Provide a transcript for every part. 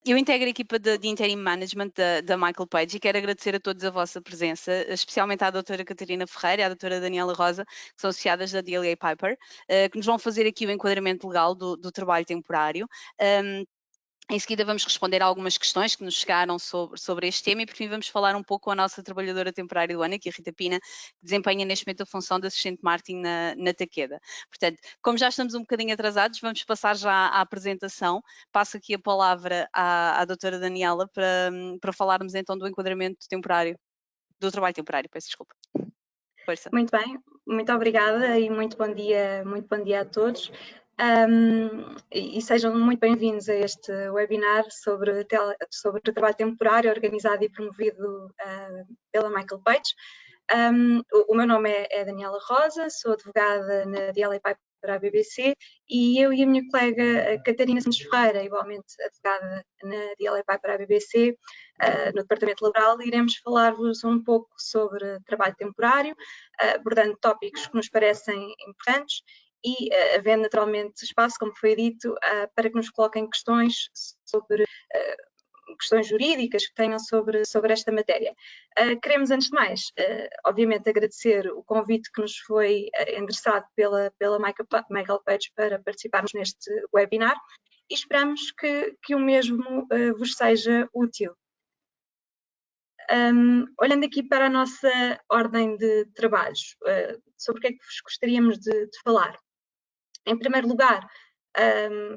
Eu integro a equipa de Interim Management da Michael Page e quero agradecer a todos a vossa presença, especialmente à doutora Catarina Ferreira e à doutora Daniela Rosa, que são associadas da DLA Piper, que nos vão fazer aqui o enquadramento legal do trabalho temporário. Em seguida vamos responder a algumas questões que nos chegaram sobre este tema e por fim vamos falar um pouco com a nossa trabalhadora temporária do ano, aqui a Rita Pina, que desempenha neste momento a função de assistente de marketing na Takeda. Portanto, como já estamos um bocadinho atrasados, vamos passar já à apresentação. Passo aqui a palavra à doutora Daniela para falarmos então do enquadramento temporário, do trabalho temporário, peço desculpa. Força. Muito bem, muito obrigada e muito bom dia a todos. E sejam muito bem-vindos a este webinar sobre o trabalho temporário organizado e promovido pela Michael Page. O meu nome é Daniela Rosa, sou advogada na DLA Piper para a BBC e eu e a minha colega Catarina Santos Ferreira, igualmente advogada na DLA Piper para a BBC, no Departamento Laboral, iremos falar-vos um pouco sobre trabalho temporário, abordando tópicos que nos parecem importantes e havendo naturalmente espaço, como foi dito, para que nos coloquem questões sobre questões jurídicas que tenham sobre esta matéria. Queremos, antes de mais, obviamente, agradecer o convite que nos foi endereçado pela Michael Page para participarmos neste webinar e esperamos que o mesmo vos seja útil. Olhando aqui para a nossa ordem de trabalhos, sobre o que é que vos gostaríamos de falar? Em primeiro lugar,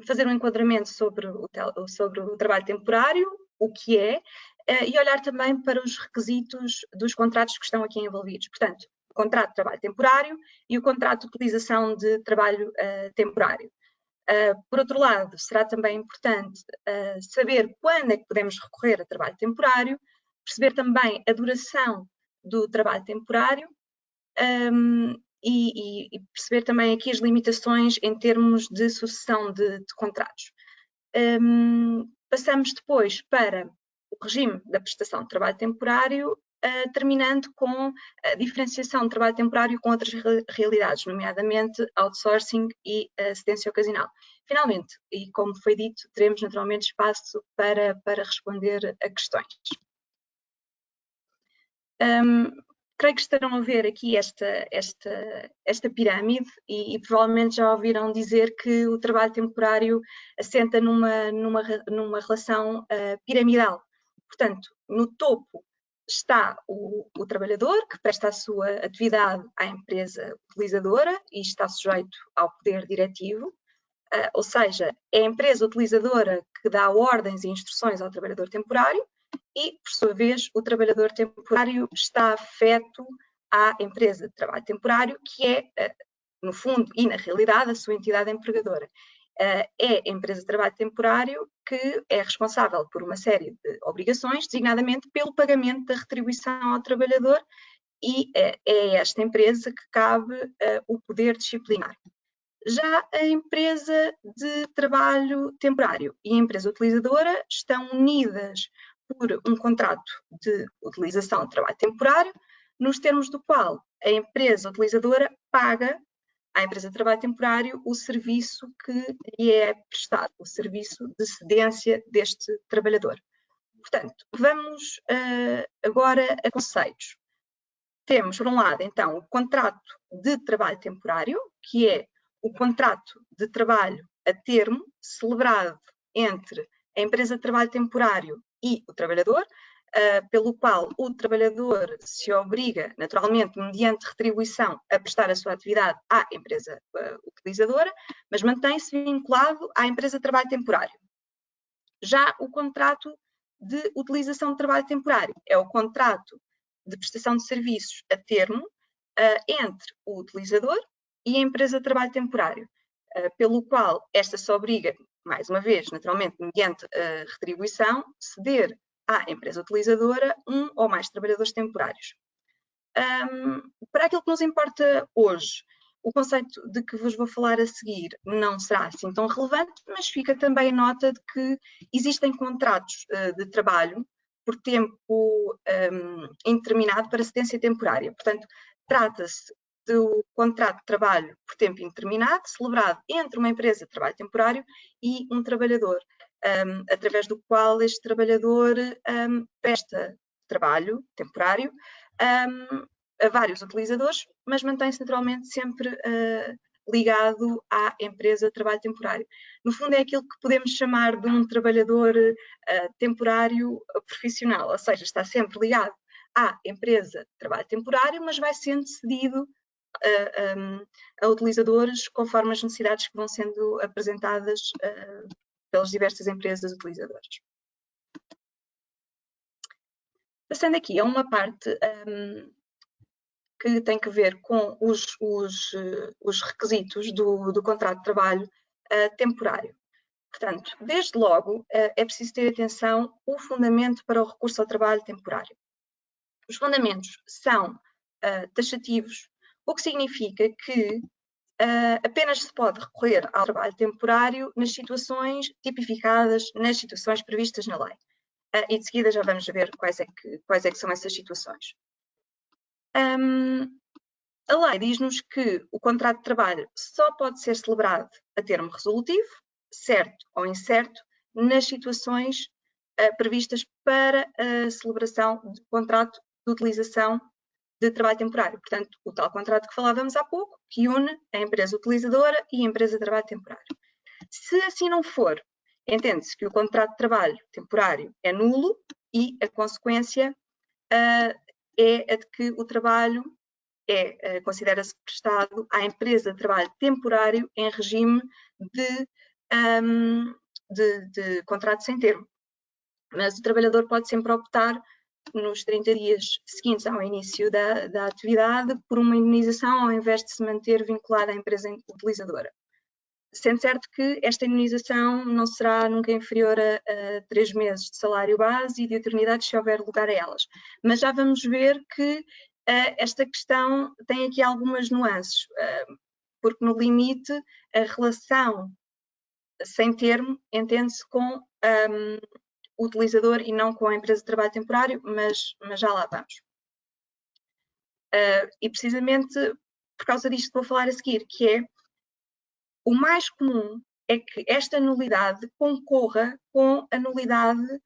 fazer um enquadramento sobre o trabalho temporário, o que é, e olhar também para os requisitos dos contratos que estão aqui envolvidos. Portanto, o contrato de trabalho temporário e o contrato de utilização de trabalho temporário. Por outro lado, será também importante saber quando é que podemos recorrer a trabalho temporário, perceber também a duração do trabalho temporário e perceber também aqui as limitações em termos de sucessão de contratos. Passamos depois para o regime da prestação de trabalho temporário, terminando com a diferenciação de trabalho temporário com outras realidades, nomeadamente outsourcing e assistência ocasional. Finalmente, e como foi dito, teremos naturalmente espaço para responder a questões. Creio que estarão a ver aqui esta pirâmide e provavelmente já ouviram dizer que o trabalho temporário assenta numa relação piramidal. Portanto, no topo está o trabalhador que presta a sua atividade à empresa utilizadora e está sujeito ao poder diretivo, ou seja, é a empresa utilizadora que dá ordens e instruções ao trabalhador temporário e, por sua vez, o trabalhador temporário está afeto à empresa de trabalho temporário, que é, no fundo e na realidade, a sua entidade empregadora. É a empresa de trabalho temporário que é responsável por uma série de obrigações, designadamente pelo pagamento da retribuição ao trabalhador, e é esta empresa que cabe o poder disciplinar. Já a empresa de trabalho temporário e a empresa utilizadora estão unidas por um contrato de utilização de trabalho temporário, nos termos do qual a empresa utilizadora paga à empresa de trabalho temporário o serviço que lhe é prestado, o serviço de cedência deste trabalhador. Portanto, vamos agora a conceitos. Temos, por um lado, então, o contrato de trabalho temporário, que é o contrato de trabalho a termo celebrado entre a empresa de trabalho temporário e o trabalhador, pelo qual o trabalhador se obriga, naturalmente, mediante retribuição, a prestar a sua atividade à empresa utilizadora, mas mantém-se vinculado à empresa de trabalho temporário. Já o contrato de utilização de trabalho temporário é o contrato de prestação de serviços a termo entre o utilizador e a empresa de trabalho temporário, pelo qual esta se obriga, mais uma vez, naturalmente, mediante retribuição, ceder à empresa utilizadora um ou mais trabalhadores temporários. Para aquilo que nos importa hoje, o conceito de que vos vou falar a seguir não será assim tão relevante, mas fica também a nota de que existem contratos de trabalho por tempo indeterminado para cedência temporária. Portanto, trata-se do contrato de trabalho por tempo indeterminado, celebrado entre uma empresa de trabalho temporário e um trabalhador. através do qual este trabalhador presta trabalho temporário a vários utilizadores, mas mantém-se naturalmente sempre ligado à empresa de trabalho temporário. No fundo é aquilo que podemos chamar de um trabalhador temporário profissional, ou seja, está sempre ligado à empresa de trabalho temporário, mas vai sendo cedido a utilizadores conforme as necessidades que vão sendo apresentadas pelas diversas empresas utilizadoras. Passando aqui a uma parte que tem que ver com os requisitos do contrato de trabalho temporário. Portanto, desde logo, é preciso ter atenção o fundamento para o recurso ao trabalho temporário. Os fundamentos são taxativos, o que significa que apenas se pode recorrer ao trabalho temporário nas situações tipificadas, nas situações previstas na lei. E de seguida já vamos ver quais é que são essas situações. A lei diz-nos que o contrato de trabalho só pode ser celebrado a termo resolutivo, certo ou incerto, nas situações previstas para a celebração de contrato de utilização de trabalho temporário. Portanto, o tal contrato que falávamos há pouco, que une a empresa utilizadora e a empresa de trabalho temporário. Se assim não for, entende-se que o contrato de trabalho temporário é nulo e a consequência é a de que o trabalho considera-se prestado à empresa de trabalho temporário em regime de contrato sem termo. Mas o trabalhador pode sempre optar, nos 30 dias seguintes ao início da atividade, por uma indemnização ao invés de se manter vinculado à empresa utilizadora. Sendo certo que esta indemnização não será nunca inferior a 3 meses de salário base e de eternidade se houver lugar a elas. Mas já vamos ver que esta questão tem aqui algumas nuances, porque no limite a relação sem termo entende-se com o utilizador e não com a empresa de trabalho temporário, mas já lá vamos. E precisamente por causa disto que vou falar a seguir, que é o mais comum é que esta nulidade concorra com a nulidade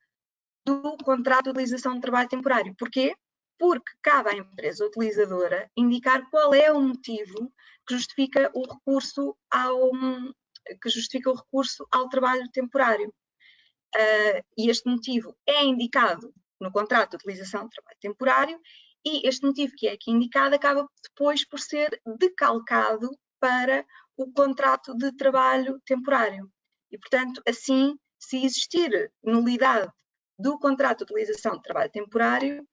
do contrato de utilização de trabalho temporário. Porquê? Porque cabe à empresa utilizadora indicar qual é o motivo que justifica o recurso ao trabalho temporário. E este motivo é indicado no contrato de utilização de trabalho temporário e este motivo que é aqui indicado acaba depois por ser decalcado para o contrato de trabalho temporário. E, portanto, assim, se existir nulidade do contrato de utilização de trabalho temporário,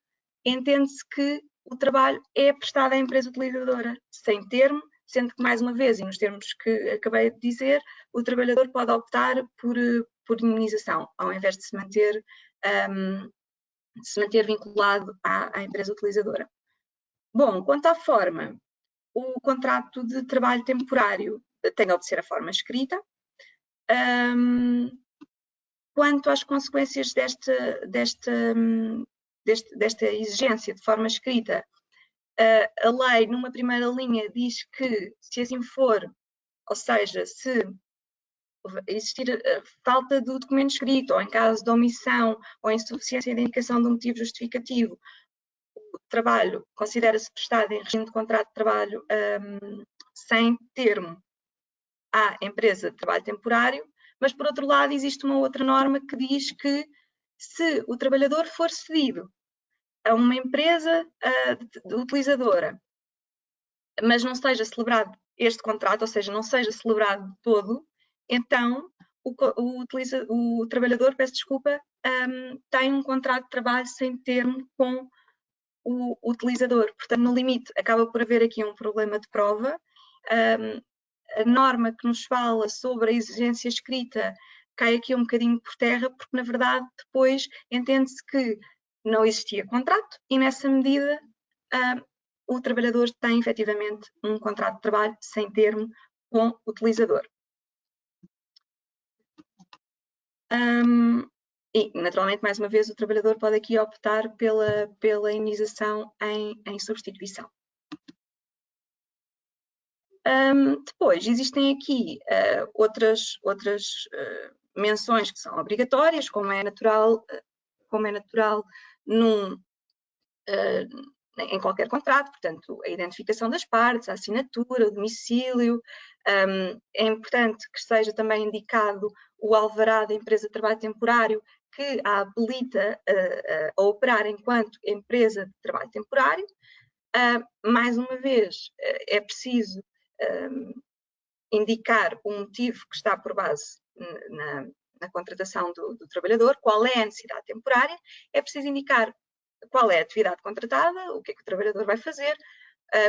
entende-se que o trabalho é prestado à empresa utilizadora, sem termo, sendo que, mais uma vez, e nos termos que acabei de dizer, o trabalhador pode optar por indemnização, ao invés de se manter vinculado à empresa utilizadora. Bom, quanto à forma, o contrato de trabalho temporário tem de obedecer a forma escrita. Quanto às consequências desta exigência de forma escrita, a lei, numa primeira linha, diz que, se assim for, ou seja, se existir falta do documento escrito, ou em caso de omissão ou insuficiência de indicação de um motivo justificativo, o trabalho considera-se prestado em regime de contrato de trabalho sem termo à empresa de trabalho temporário, mas, por outro lado, existe uma outra norma que diz que, se o trabalhador for cedido a uma empresa utilizadora, mas não seja celebrado este contrato, ou seja, não seja celebrado todo, então o trabalhador, peço desculpa, tem um contrato de trabalho sem termo com o utilizador. Portanto, no limite, acaba por haver aqui um problema de prova. A norma que nos fala sobre a exigência escrita cai aqui um bocadinho por terra, porque, na verdade, depois entende-se que não existia contrato e, nessa medida, o trabalhador tem, efetivamente, um contrato de trabalho sem termo com o utilizador. E, naturalmente, mais uma vez, o trabalhador pode aqui optar pela indemnização em substituição. Depois, existem aqui outras menções que são obrigatórias, como é natural em qualquer contrato, portanto, a identificação das partes, a assinatura, o domicílio. É importante que esteja também indicado o alvará da empresa de trabalho temporário que a habilita a operar enquanto empresa de trabalho temporário. Mais uma vez, é preciso indicar o motivo que está por base na contratação do trabalhador, qual é a necessidade temporária, é preciso indicar qual é a atividade contratada, o que é que o trabalhador vai fazer,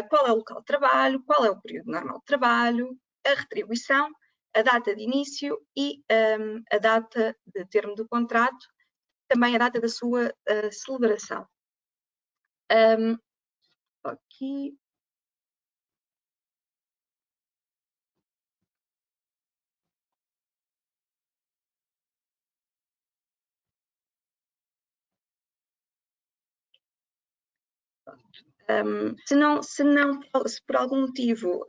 qual é o local de trabalho, qual é o período normal de trabalho, a retribuição, a data de início e a data de termo do contrato, também a data da sua celebração. Aqui. Se por algum motivo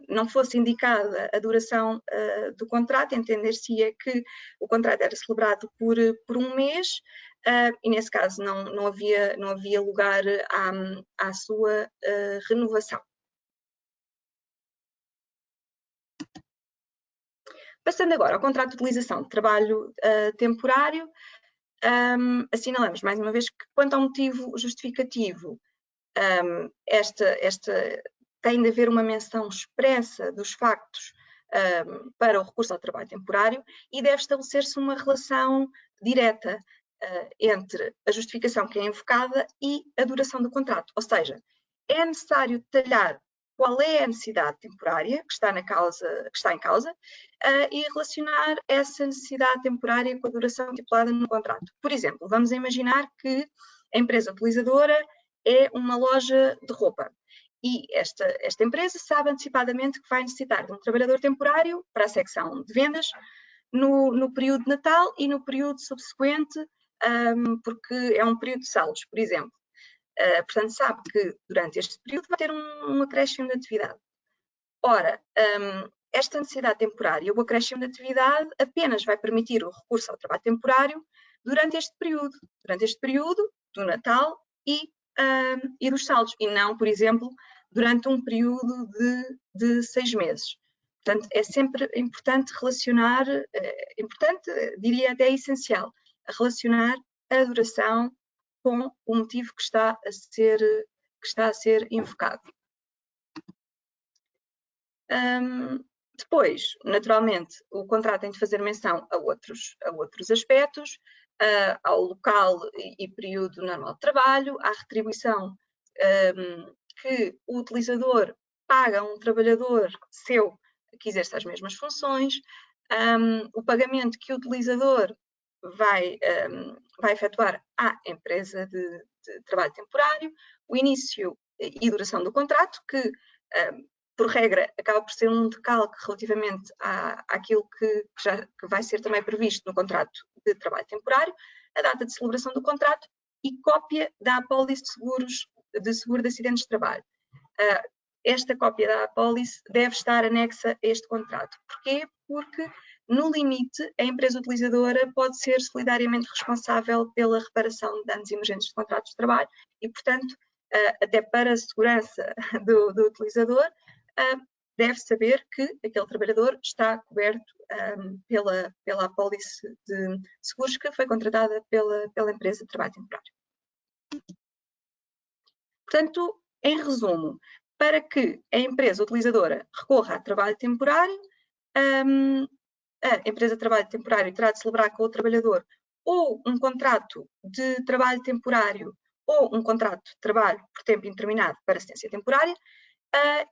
não fosse indicada a duração do contrato, entender-se-ia que o contrato era celebrado por um mês e nesse caso não havia lugar à sua renovação. Passando agora ao contrato de utilização de trabalho temporário, assinalamos mais uma vez que quanto ao motivo justificativo, tem de haver uma menção expressa dos factos para o recurso ao trabalho temporário e deve estabelecer-se uma relação direta entre a justificação que é invocada e a duração do contrato. Ou seja, é necessário detalhar qual é a necessidade temporária que está em causa e relacionar essa necessidade temporária com a duração estipulada no contrato. Por exemplo, vamos imaginar que a empresa utilizadora é uma loja de roupa e esta empresa sabe antecipadamente que vai necessitar de um trabalhador temporário para a secção de vendas no período de Natal e no período subsequente, porque é um período de saldos, por exemplo. Portanto, sabe que durante este período vai ter um acréscimo de atividade. Ora, esta necessidade temporária, o acréscimo de atividade, apenas vai permitir o recurso ao trabalho temporário durante este período do Natal e dos saldos, e não, por exemplo, durante um período de 6 meses. Portanto, é sempre importante relacionar, diria até essencial, relacionar a duração com o motivo que está a ser invocado. Depois, naturalmente, o contrato tem de fazer menção a outros aspectos, ao local e período normal de trabalho, à retribuição que o utilizador paga a um trabalhador seu que exerce as mesmas funções, o pagamento que o utilizador vai efetuar à empresa de trabalho temporário, o início e duração do contrato, que por regra, acaba por ser um decalque relativamente àquilo que vai ser também previsto no contrato de trabalho temporário, a data de celebração do contrato e cópia da apólice de seguro de acidentes de trabalho. Esta cópia da apólice deve estar anexa a este contrato. Porquê? Porque, no limite, a empresa utilizadora pode ser solidariamente responsável pela reparação de danos emergentes de contratos de trabalho e, portanto, até para a segurança do utilizador, deve saber que aquele trabalhador está coberto pela apólice de seguros que foi contratada pela empresa de trabalho temporário. Portanto, em resumo, para que a empresa utilizadora recorra a trabalho temporário, a empresa de trabalho temporário terá de celebrar com o trabalhador ou um contrato de trabalho temporário ou um contrato de trabalho por tempo indeterminado para assistência temporária,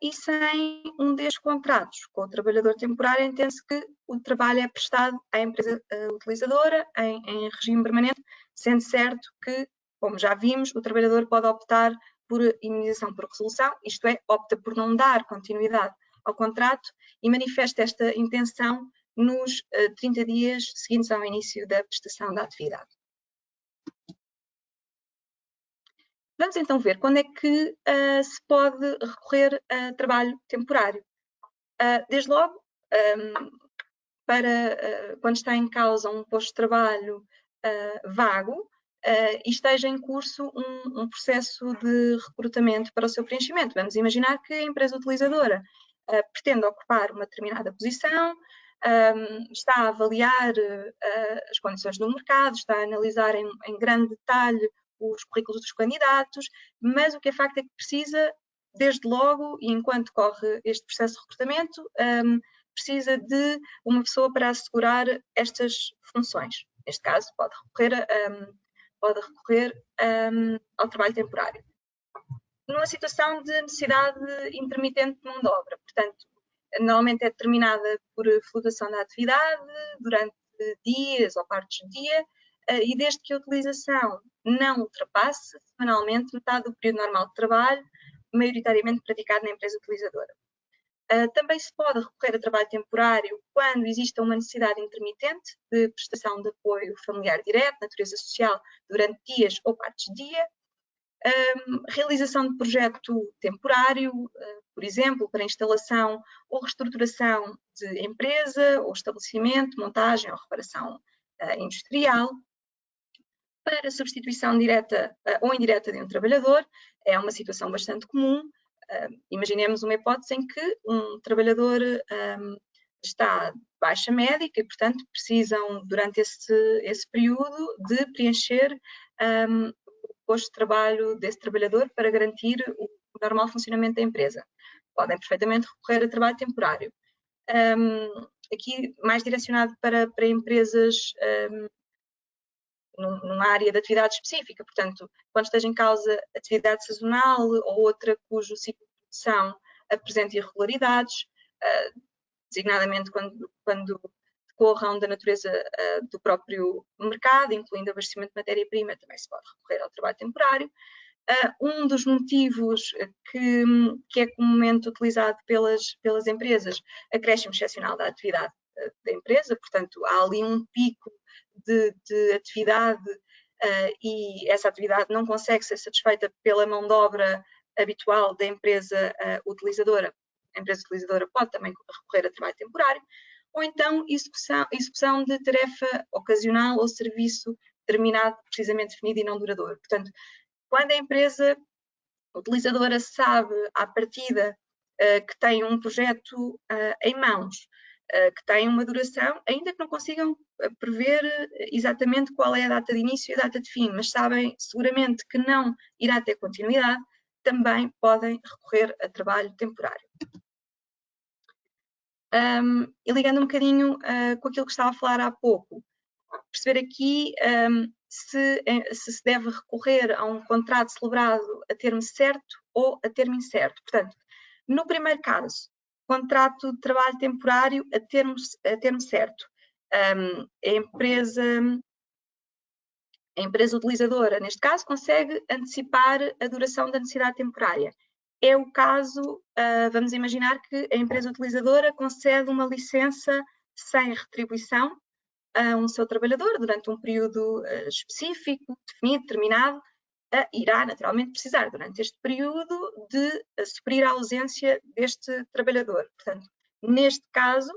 e sem um destes contratos com o trabalhador temporário, entende-se que o trabalho é prestado à empresa utilizadora em regime permanente, sendo certo que, como já vimos, o trabalhador pode optar por imunização por resolução, isto é, opta por não dar continuidade ao contrato e manifesta esta intenção nos 30 dias seguintes ao início da prestação da atividade. Vamos então ver quando é que se pode recorrer a trabalho temporário. Desde logo, para quando está em causa um posto de trabalho vago e esteja em curso um processo de recrutamento para o seu preenchimento. Vamos imaginar que a empresa utilizadora pretende ocupar uma determinada posição, está a avaliar as condições do mercado, está a analisar em grande detalhe os currículos dos candidatos, mas o que é facto é que precisa, desde logo, e enquanto corre este processo de recrutamento, precisa de uma pessoa para assegurar estas funções. Neste caso, pode recorrer ao trabalho temporário. Numa situação de necessidade intermitente de mão de obra, portanto, normalmente é determinada por flutuação da atividade durante dias ou partes de dia, e desde que a utilização não ultrapasse semanalmente metade do período normal de trabalho, maioritariamente praticado na empresa utilizadora. Também se pode recorrer a trabalho temporário quando exista uma necessidade intermitente de prestação de apoio familiar direto, natureza social, durante dias ou partes de dia. Realização de projeto temporário, por exemplo, para instalação ou reestruturação de empresa ou estabelecimento, montagem ou reparação industrial. Para substituição direta ou indireta de um trabalhador, é uma situação bastante comum. Imaginemos uma hipótese em que um trabalhador está de baixa médica e, portanto, precisam, durante esse período, de preencher o posto de trabalho desse trabalhador para garantir o normal funcionamento da empresa. Podem perfeitamente recorrer a trabalho temporário. Aqui, mais direcionado para empresas numa área de atividade específica, portanto, quando esteja em causa atividade sazonal ou outra cujo ciclo de produção apresente irregularidades, designadamente quando decorram da natureza do próprio mercado, incluindo abastecimento de matéria-prima, também se pode recorrer ao trabalho temporário. Um dos motivos que é comumente utilizado pelas empresas, acréscimo excepcional da atividade da empresa, portanto, há ali um pico de atividade e essa atividade não consegue ser satisfeita pela mão de obra habitual da empresa utilizadora. A empresa utilizadora pode também recorrer a trabalho temporário, ou então execução de tarefa ocasional ou serviço determinado, precisamente definido e não duradouro. Portanto, quando a empresa utilizadora sabe à partida que tem um projeto em mãos, que tem uma duração, ainda que não consigam prever exatamente qual é a data de início e a data de fim, mas sabem seguramente que não irá ter continuidade, também podem recorrer a trabalho temporário. E ligando um bocadinho com aquilo que estava a falar há pouco, perceber aqui se deve recorrer a um contrato celebrado a termo certo ou a termo incerto. Portanto, no primeiro caso, contrato de trabalho temporário a termo certo. A empresa utilizadora, neste caso, consegue antecipar a duração da necessidade temporária. É o caso, vamos imaginar que a empresa utilizadora concede uma licença sem retribuição a um seu trabalhador durante um período específico, definido, determinado, irá naturalmente precisar durante este período de suprir a ausência deste trabalhador. Portanto, neste caso,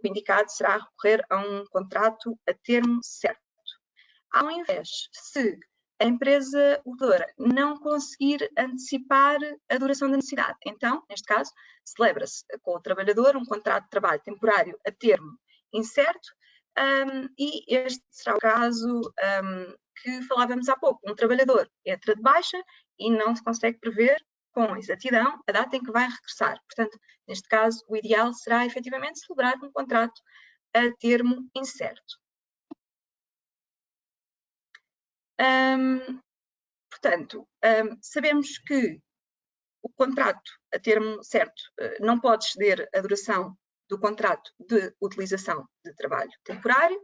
o indicado será recorrer a um contrato a termo certo. Ao invés, se a empresa utilizadora não conseguir antecipar a duração da necessidade, então, neste caso, celebra-se com o trabalhador um contrato de trabalho temporário a termo incerto, e este será o caso que falávamos há pouco. Um trabalhador entra de baixa e não se consegue prever com exatidão a data em que vai regressar. Portanto, neste caso, o ideal será efetivamente celebrar um contrato a termo incerto. Portanto, sabemos que o contrato a termo certo não pode exceder a duração do contrato de utilização de trabalho temporário,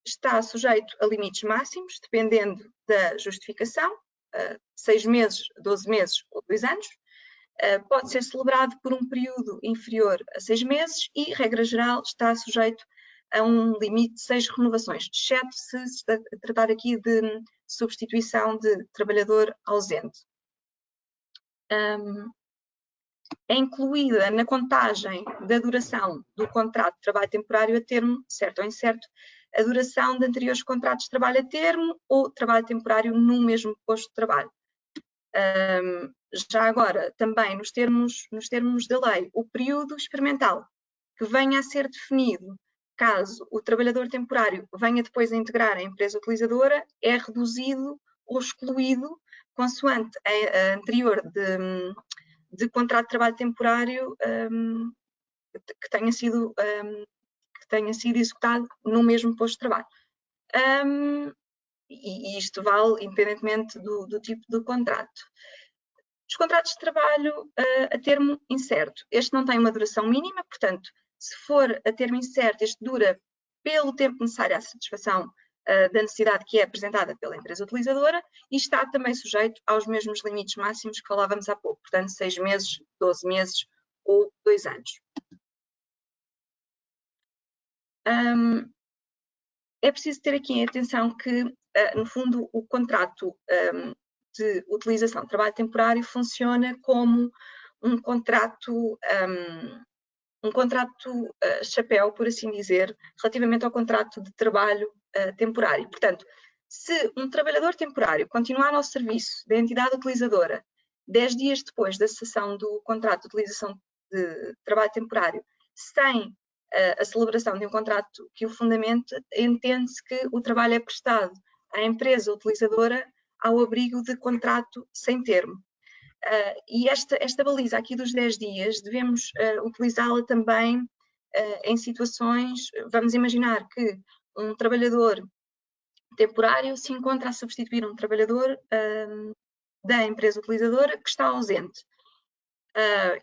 está sujeito a limites máximos, dependendo da justificação, 6 meses, 12 meses ou 2 anos, pode ser celebrado por um período inferior a 6 meses e, regra geral, está sujeito a um limite de 6 renovações, exceto se está a tratar aqui de substituição de trabalhador ausente. é incluída na contagem da duração do contrato de trabalho temporário a termo, certo ou incerto, a duração de anteriores contratos de trabalho a termo ou trabalho temporário no mesmo posto de trabalho. Já agora, também nos termos da lei, o período experimental que venha a ser definido caso o trabalhador temporário venha depois a integrar a empresa utilizadora é reduzido ou excluído consoante a anterior de contrato de trabalho temporário que tenha sido executado no mesmo posto de trabalho. E isto vale independentemente do tipo de contrato. Os contratos de trabalho a termo incerto. Este não tem uma duração mínima, portanto, se for a termo incerto, este dura pelo tempo necessário à satisfação da necessidade que é apresentada pela empresa utilizadora e está também sujeito aos mesmos limites máximos que falávamos há pouco, portanto, 6 meses, 12 meses ou 2 anos. É preciso ter aqui atenção que, no fundo, o contrato de utilização de trabalho temporário funciona como um contrato chapéu, por assim dizer, relativamente ao contrato de trabalho temporário. Portanto, se um trabalhador temporário continuar ao serviço da entidade utilizadora 10 dias depois da cessação do contrato de utilização de trabalho temporário, sem a celebração de um contrato que o fundamente, entende-se que o trabalho é prestado à empresa utilizadora ao abrigo de contrato sem termo. E esta baliza aqui dos 10 dias, devemos utilizá-la também em situações, vamos imaginar que um trabalhador temporário se encontra a substituir um trabalhador da empresa utilizadora que está ausente.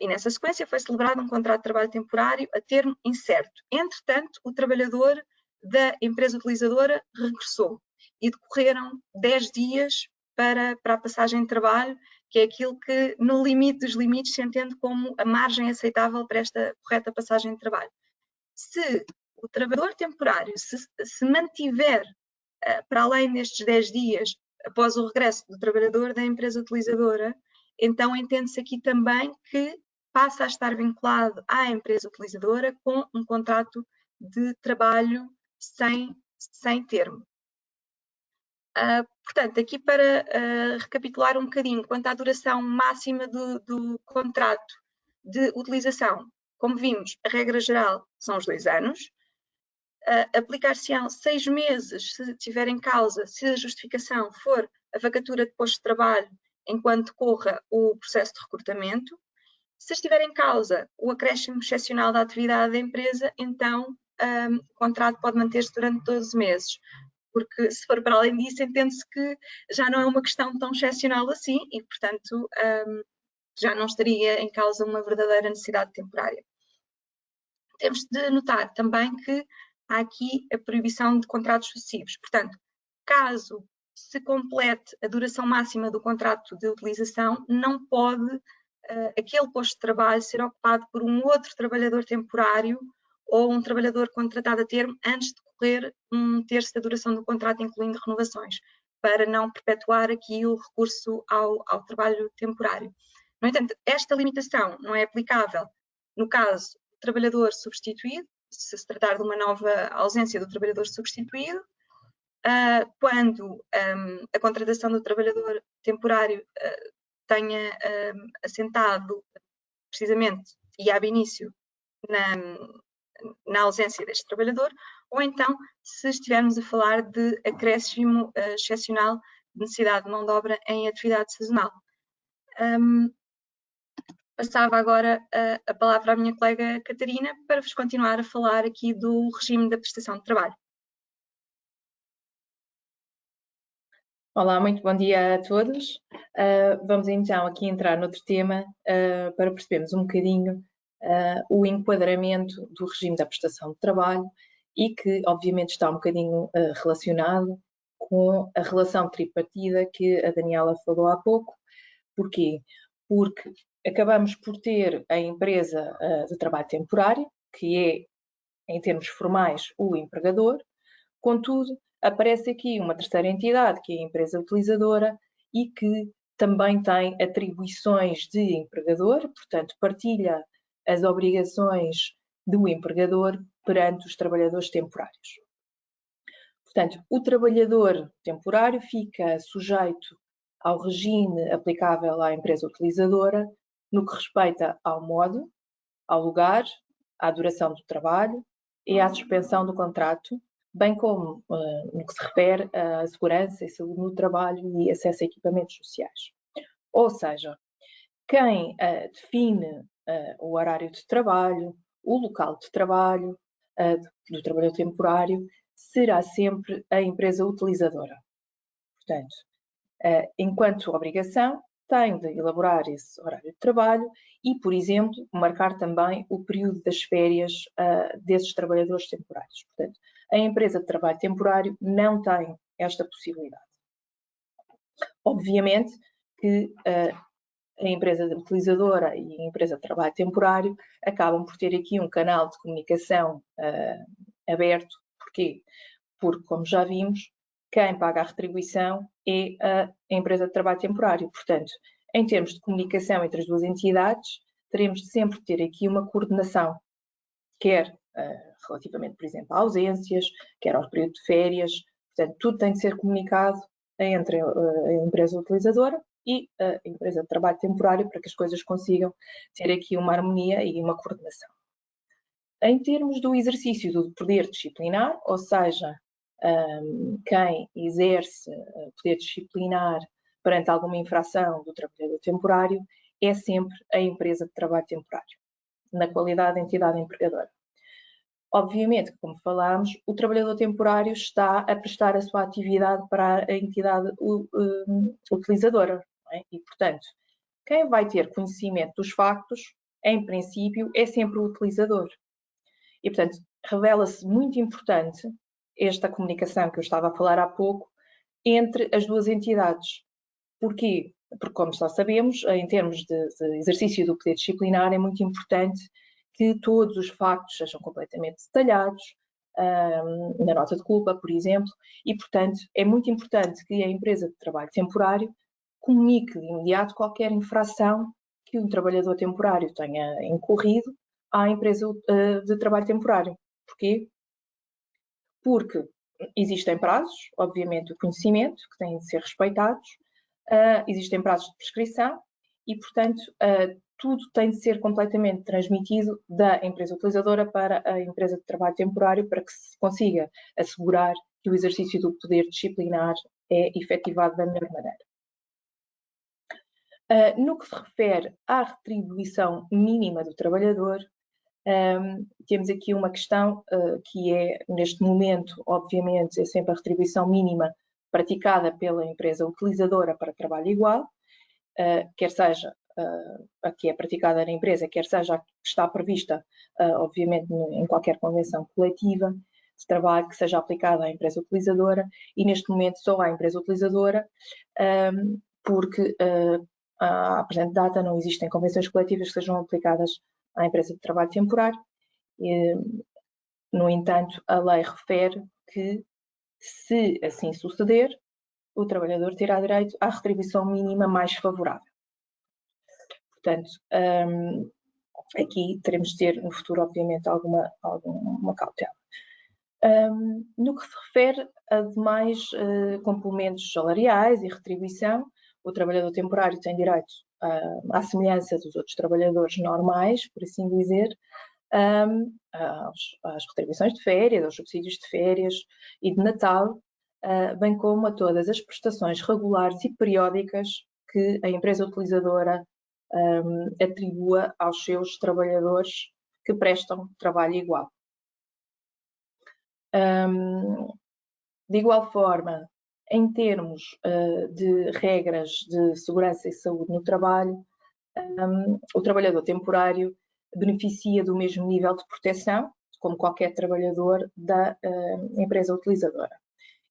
E nessa sequência foi celebrado um contrato de trabalho temporário a termo incerto. Entretanto, o trabalhador da empresa utilizadora regressou e decorreram 10 dias para a passagem de trabalho, que é aquilo que, no limite dos limites, se entende como a margem aceitável para esta correta passagem de trabalho. Se o trabalhador temporário se mantiver para além destes 10 dias após o regresso do trabalhador da empresa utilizadora, então entende-se aqui também que passa a estar vinculado à empresa utilizadora com um contrato de trabalho sem termo. Portanto, aqui para recapitular um bocadinho, quanto à duração máxima do contrato de utilização, como vimos, a regra geral são os 2 anos. Aplicar-se-ão 6 meses se tiver em causa, se a justificação for a vacatura de posto de trabalho enquanto corra o processo de recrutamento. Se estiver em causa o acréscimo excepcional da atividade da empresa, então o contrato pode manter-se durante 12 meses. Porque se for para além disso, entende-se que já não é uma questão tão excepcional assim e, portanto, já não estaria em causa uma verdadeira necessidade temporária. Temos de notar também que há aqui a proibição de contratos sucessivos. Portanto, caso se complete a duração máxima do contrato de utilização, não pode aquele posto de trabalho ser ocupado por um outro trabalhador temporário ou um trabalhador contratado a termo antes de decorrer 1/3 da duração do contrato, incluindo renovações, para não perpetuar aqui o recurso ao trabalho temporário. No entanto, esta limitação não é aplicável no caso do trabalhador substituído, se tratar de uma nova ausência do trabalhador substituído, quando a contratação do trabalhador temporário tenha assentado precisamente e ab início na ausência deste trabalhador, ou então se estivermos a falar de acréscimo excepcional de necessidade de mão de obra em atividade sazonal. Passava agora a palavra à minha colega Catarina para vos continuar a falar aqui do regime da prestação de trabalho. Olá, muito bom dia a todos. Vamos então aqui entrar noutro tema para percebermos um bocadinho o enquadramento do regime da prestação de trabalho e que obviamente está um bocadinho relacionado com a relação tripartida que a Daniela falou há pouco. Porquê? Porque acabamos por ter a empresa de trabalho temporário, que é, em termos formais, o empregador. Contudo, aparece aqui uma terceira entidade, que é a empresa utilizadora, e que também tem atribuições de empregador, portanto, partilha as obrigações do empregador perante os trabalhadores temporários. Portanto, o trabalhador temporário fica sujeito ao regime aplicável à empresa utilizadora no que respeita ao modo, ao lugar, à duração do trabalho e à suspensão do contrato, bem como no que se refere à segurança e saúde no trabalho e acesso a equipamentos sociais. Ou seja, quem define o horário de trabalho, o local de trabalho do trabalhador temporário, será sempre a empresa utilizadora. Portanto, enquanto obrigação, tem de elaborar esse horário de trabalho e, por exemplo, marcar também o período das férias desses trabalhadores temporários. Portanto, a empresa de trabalho temporário não tem esta possibilidade. Obviamente que a empresa utilizadora e a empresa de trabalho temporário acabam por ter aqui um canal de comunicação aberto. Porquê? Porque, como já vimos, quem paga a retribuição é a empresa de trabalho temporário. Portanto, em termos de comunicação entre as duas entidades, teremos de sempre ter aqui uma coordenação, quer relativamente, por exemplo, a ausências, quer ao período de férias. Portanto, tudo tem de ser comunicado entre a empresa utilizadora e a empresa de trabalho temporário para que as coisas consigam ter aqui uma harmonia e uma coordenação. Em termos do exercício do poder disciplinar, ou seja, quem exerce poder disciplinar perante alguma infração do trabalhador temporário é sempre a empresa de trabalho temporário, na qualidade de entidade empregadora. Obviamente, como falámos, o trabalhador temporário está a prestar a sua atividade para a entidade utilizadora, não é? E, portanto, quem vai ter conhecimento dos factos, em princípio, é sempre o utilizador. E, portanto, revela-se muito importante esta comunicação que eu estava a falar há pouco entre as duas entidades. Porquê? Porque, como só sabemos, em termos de exercício do poder disciplinar, é muito importante que todos os factos sejam completamente detalhados, na nota de culpa, por exemplo, e, portanto, é muito importante que a empresa de trabalho temporário comunique de imediato qualquer infração que um trabalhador temporário tenha incorrido à empresa de trabalho temporário. Porquê? Porque existem prazos, obviamente, de conhecimento, que têm de ser respeitados, existem prazos de prescrição e, portanto, tudo tem de ser completamente transmitido da empresa utilizadora para a empresa de trabalho temporário para que se consiga assegurar que o exercício do poder disciplinar é efetivado da melhor maneira. No que se refere à retribuição mínima do trabalhador, temos aqui uma questão que é, neste momento, obviamente, é sempre a retribuição mínima praticada pela empresa utilizadora para trabalho igual, quer seja a que é praticada na empresa, quer seja a que está prevista, obviamente, em qualquer convenção coletiva de trabalho que seja aplicada à empresa utilizadora, e neste momento só à empresa utilizadora, porque à presente data não existem convenções coletivas que sejam aplicadas à empresa de trabalho temporário. No entanto, a lei refere que, se assim suceder, o trabalhador terá direito à retribuição mínima mais favorável. Portanto, aqui teremos de ter no futuro, obviamente, alguma cautela. No que se refere a demais complementos salariais e retribuição, o trabalhador temporário tem direito à semelhança dos outros trabalhadores normais, por assim dizer, às retribuições de férias, aos subsídios de férias e de Natal, bem como a todas as prestações regulares e periódicas que a empresa utilizadora atribua aos seus trabalhadores que prestam trabalho igual. De igual forma, em termos de regras de segurança e saúde no trabalho, o trabalhador temporário beneficia do mesmo nível de proteção como qualquer trabalhador da empresa utilizadora.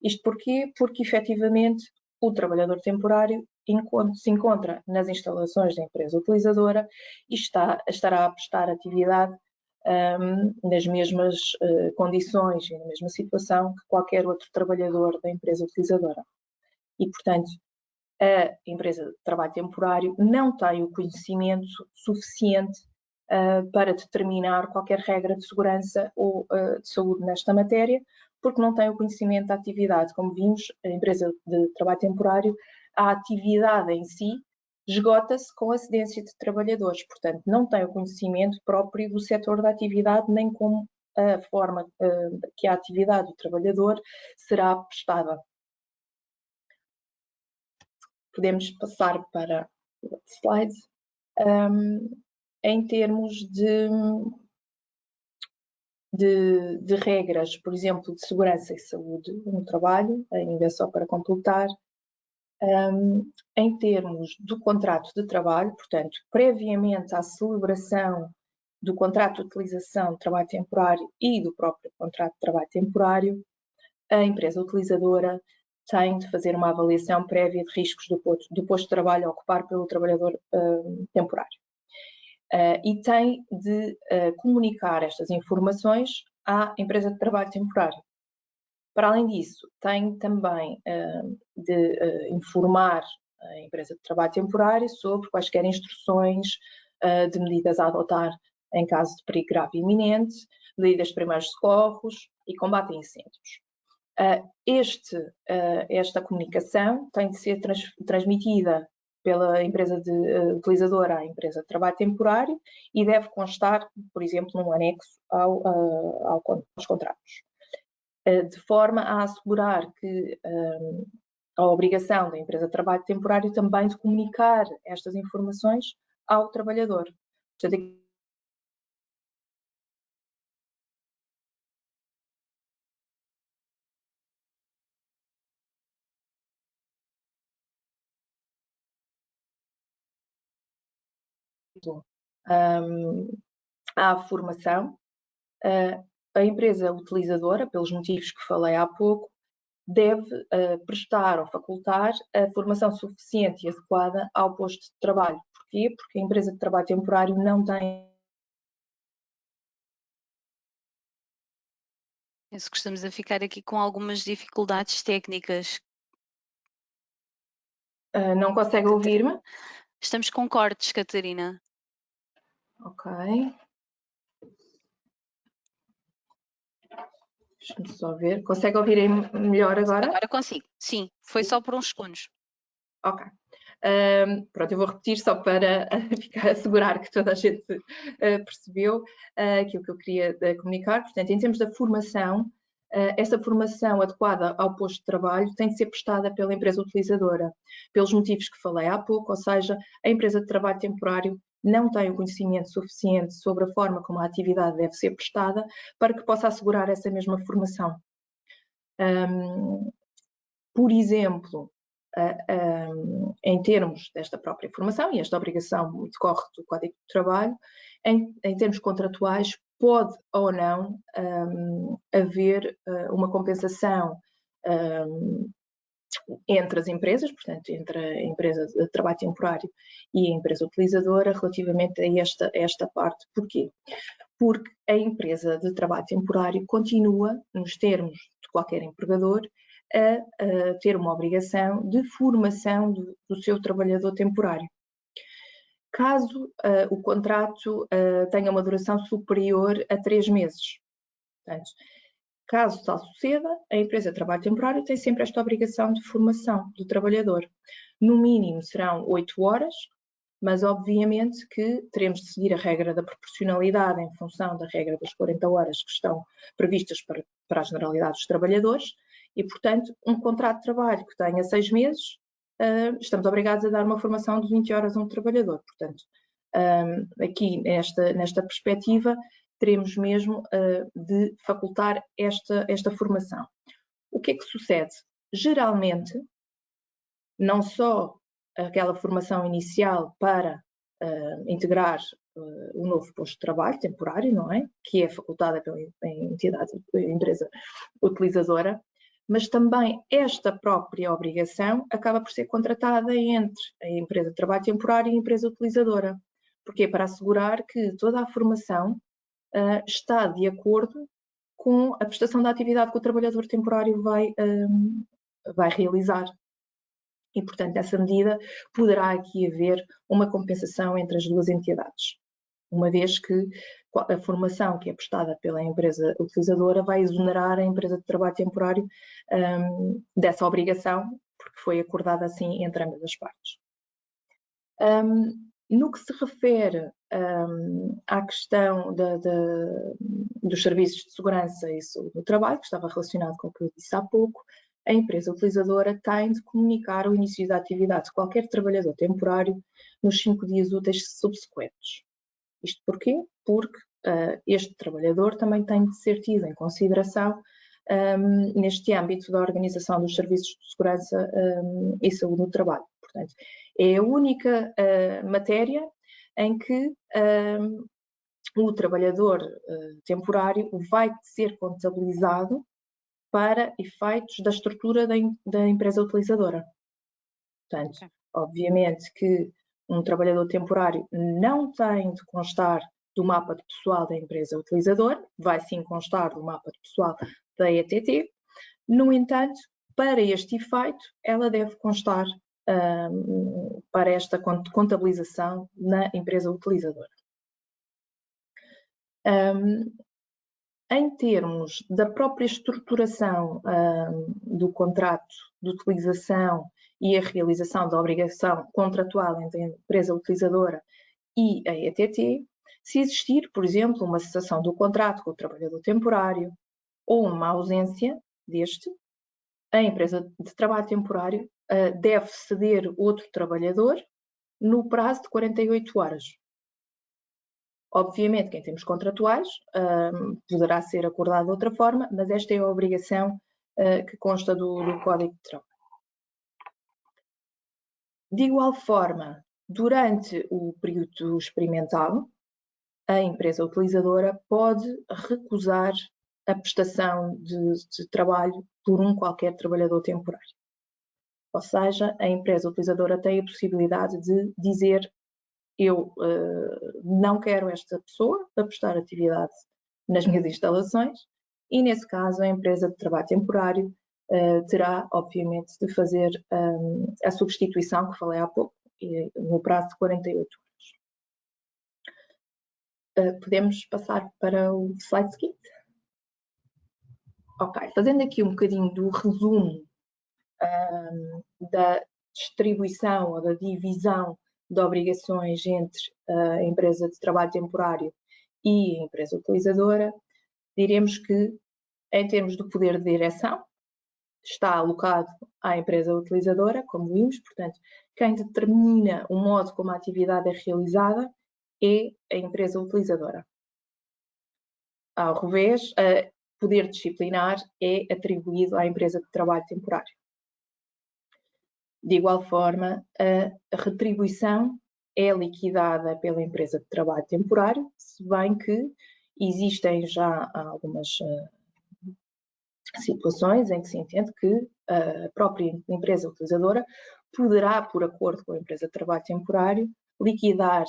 Isto porquê? Porque, efetivamente, o trabalhador temporário se encontra nas instalações da empresa utilizadora e estará a prestar atividade nas mesmas condições e na mesma situação que qualquer outro trabalhador da empresa utilizadora. E, portanto, a empresa de trabalho temporário não tem o conhecimento suficiente para determinar qualquer regra de segurança ou de saúde nesta matéria, porque não tem o conhecimento da atividade. Como vimos, a empresa de trabalho temporário, a atividade em si esgota-se com a cedência de trabalhadores, portanto, não tem o conhecimento próprio do setor da atividade, nem como a forma que a atividade do trabalhador será prestada. Podemos passar para o outro slide. Em termos de regras, por exemplo, de segurança e saúde no trabalho, ainda só para completar, em termos do contrato de trabalho, portanto, previamente à celebração do contrato de utilização de trabalho temporário e do próprio contrato de trabalho temporário, a empresa utilizadora tem de fazer uma avaliação prévia de riscos do posto de trabalho a ocupar pelo trabalhador temporário. E tem de comunicar estas informações à empresa de trabalho temporário. Para além disso, tem também de informar a empresa de trabalho temporário sobre quaisquer instruções de medidas a adotar em caso de perigo grave e iminente, medidas de primeiros socorros e combate a incêndios. Esta comunicação tem de ser transmitida pela empresa utilizadora à empresa de trabalho temporário e deve constar, por exemplo, num anexo aos contratos, de forma a assegurar que a obrigação da empresa de trabalho temporário também de comunicar estas informações ao trabalhador. Portanto, há formação. A empresa utilizadora, pelos motivos que falei há pouco, deve prestar ou facultar a formação suficiente e adequada ao posto de trabalho. Porquê? Porque a empresa de trabalho temporário não tem... Penso que estamos a ficar aqui com algumas dificuldades técnicas. Não consegue ouvir-me? Estamos com cortes, Catarina. Ok. Deixa-me só ver. Consegue ouvir melhor agora? Agora consigo. Sim, foi só por uns segundos. Ok. Pronto, eu vou repetir só para assegurar que toda a gente percebeu aquilo que eu queria comunicar. Portanto, em termos da formação, essa formação adequada ao posto de trabalho tem de ser prestada pela empresa utilizadora, pelos motivos que falei há pouco, ou seja, a empresa de trabalho temporário não tem o conhecimento suficiente sobre a forma como a atividade deve ser prestada para que possa assegurar essa mesma formação. Por exemplo, em termos desta própria formação, e esta obrigação decorre do Código do Trabalho, em termos contratuais, pode ou não haver uma compensação entre as empresas, portanto, entre a empresa de trabalho temporário e a empresa utilizadora, relativamente a esta parte. Porquê? Porque a empresa de trabalho temporário continua, nos termos de qualquer empregador, a ter uma obrigação de formação do seu trabalhador temporário. Caso o contrato tenha uma duração superior a 3 meses. Portanto, caso tal suceda, a empresa de trabalho temporário tem sempre esta obrigação de formação do trabalhador. No mínimo serão 8 horas, mas obviamente que teremos de seguir a regra da proporcionalidade em função da regra das 40 horas que estão previstas para a generalidade dos trabalhadores e, portanto, um contrato de trabalho que tenha 6 meses, estamos obrigados a dar uma formação de 20 horas a um trabalhador. Portanto, aqui nesta perspectiva, teremos mesmo de facultar esta formação. O que é que sucede? Geralmente, não só aquela formação inicial para integrar o novo posto de trabalho temporário, não é? Que é facultada pela entidade, pela empresa utilizadora, mas também esta própria obrigação acaba por ser contratada entre a empresa de trabalho temporário e a empresa utilizadora. Porquê? Para assegurar que toda a formação está de acordo com a prestação da atividade que o trabalhador temporário vai realizar. E, portanto, nessa medida, poderá aqui haver uma compensação entre as duas entidades, uma vez que a formação que é prestada pela empresa utilizadora vai exonerar a empresa de trabalho temporário dessa obrigação, porque foi acordada assim entre ambas as partes. No que se refere à questão dos serviços de segurança e saúde do trabalho, que estava relacionado com o que eu disse há pouco, a empresa utilizadora tem de comunicar o início da atividade de qualquer trabalhador temporário nos 5 dias úteis subsequentes. Isto porquê? Porque este trabalhador também tem de ser tido em consideração neste âmbito da organização dos serviços de segurança e saúde do trabalho. Portanto, é a única matéria em que o trabalhador temporário vai ser contabilizado para efeitos da estrutura da empresa utilizadora. Portanto, obviamente que um trabalhador temporário não tem de constar do mapa de pessoal da empresa utilizadora, vai sim constar do mapa de pessoal da ETT. No entanto, para este efeito, ela deve constar para esta contabilização na empresa utilizadora. Em termos da própria estruturação do contrato de utilização e a realização da obrigação contratual entre a empresa utilizadora e a ETT, se existir, por exemplo, uma cessação do contrato com o trabalhador temporário ou uma ausência deste, a empresa de trabalho temporário deve ceder outro trabalhador no prazo de 48 horas. Obviamente que em termos contratuais poderá ser acordado de outra forma, mas esta é a obrigação que consta do Código de Trabalho. De igual forma, durante o período experimental, a empresa utilizadora pode recusar a prestação de trabalho por qualquer trabalhador temporário. Ou seja, a empresa utilizadora tem a possibilidade de dizer: eu não quero esta pessoa a prestar atividade nas minhas instalações, e nesse caso a empresa de trabalho temporário terá, obviamente, de fazer a substituição que falei há pouco, no prazo de 48 horas. Podemos passar para o slide seguinte? Ok, fazendo aqui um bocadinho do resumo da distribuição ou da divisão de obrigações entre a empresa de trabalho temporário e a empresa utilizadora, diremos que, em termos do poder de direção, está alocado à empresa utilizadora, como vimos, portanto, quem determina o modo como a atividade é realizada é a empresa utilizadora. Ao revés, o poder disciplinar é atribuído à empresa de trabalho temporário. De igual forma, a retribuição é liquidada pela empresa de trabalho temporário, se bem que existem já algumas situações em que se entende que a própria empresa utilizadora poderá, por acordo com a empresa de trabalho temporário, liquidar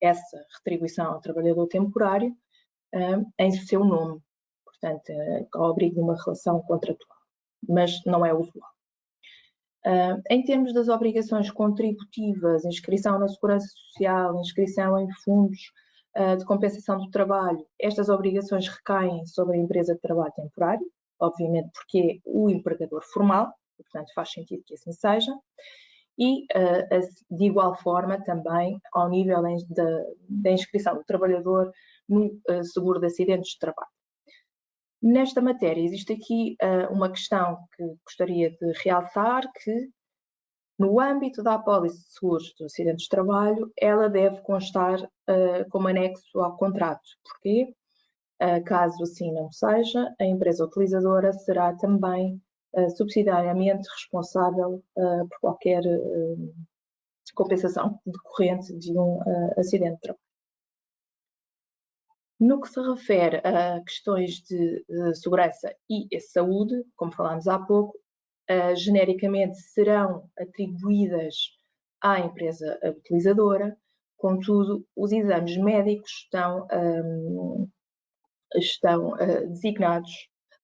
essa retribuição ao trabalhador temporário em seu nome, portanto, ao abrigo de uma relação contratual, mas não é usual. Em termos das obrigações contributivas, inscrição na Segurança Social, inscrição em fundos de compensação do trabalho, estas obrigações recaem sobre a empresa de trabalho temporário, obviamente porque é o empregador formal, portanto faz sentido que assim seja, e de igual forma também ao nível da inscrição do trabalhador no seguro de acidentes de trabalho. Nesta matéria existe aqui uma questão que gostaria de realçar, que no âmbito da apólice de seguros de acidentes de trabalho, ela deve constar como anexo ao contrato. Porquê? Caso assim não seja, a empresa utilizadora será também subsidiariamente responsável por qualquer compensação decorrente de um acidente de trabalho. No que se refere a questões de segurança e saúde, como falámos há pouco, genericamente serão atribuídas à empresa utilizadora, contudo, os exames médicos estão designados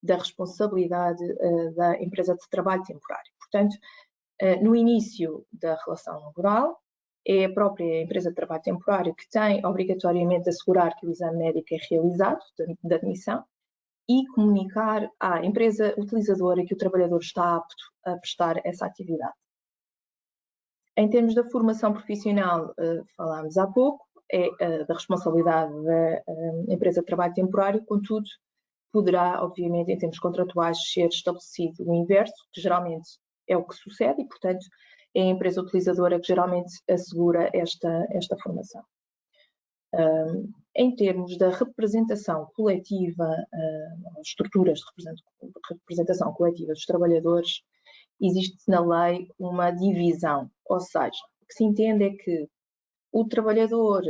da responsabilidade da empresa de trabalho temporário. Portanto, No início da relação laboral, é a própria empresa de trabalho temporário que tem obrigatoriamente de assegurar que o exame médico é realizado, de admissão, e comunicar à empresa utilizadora que o trabalhador está apto a prestar essa atividade. Em termos da formação profissional, falámos há pouco, é da responsabilidade da empresa de trabalho temporário, contudo, poderá, obviamente, em termos contratuais, ser estabelecido o inverso, que geralmente é o que sucede e, portanto, é a empresa utilizadora que geralmente assegura esta formação. Em termos da representação coletiva, estruturas de representação coletiva dos trabalhadores, existe na lei uma divisão, ou seja, o que se entende é que o trabalhador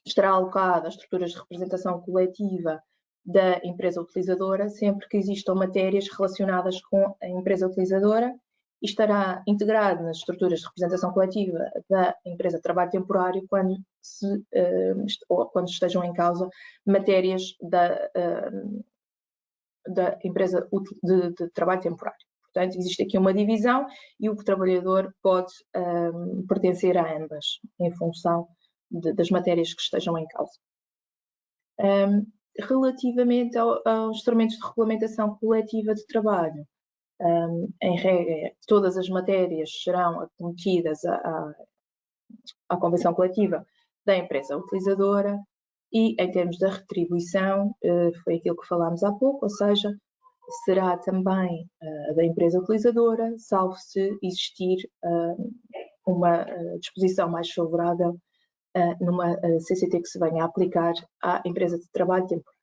estará alocado às estruturas de representação coletiva da empresa utilizadora sempre que existam matérias relacionadas com a empresa utilizadora e estará integrado nas estruturas de representação coletiva da empresa de trabalho temporário quando estejam em causa matérias da empresa de trabalho temporário. Portanto, existe aqui uma divisão e o trabalhador pode pertencer a ambas, em função das matérias que estejam em causa. Relativamente aos instrumentos de regulamentação coletiva de trabalho, em regra, todas as matérias serão acometidas à convenção coletiva da empresa utilizadora e, em termos da retribuição, foi aquilo que falámos há pouco, ou seja, será também da empresa utilizadora, salvo se existir uma disposição mais favorável numa CCT que se venha a aplicar à empresa de trabalho temporário.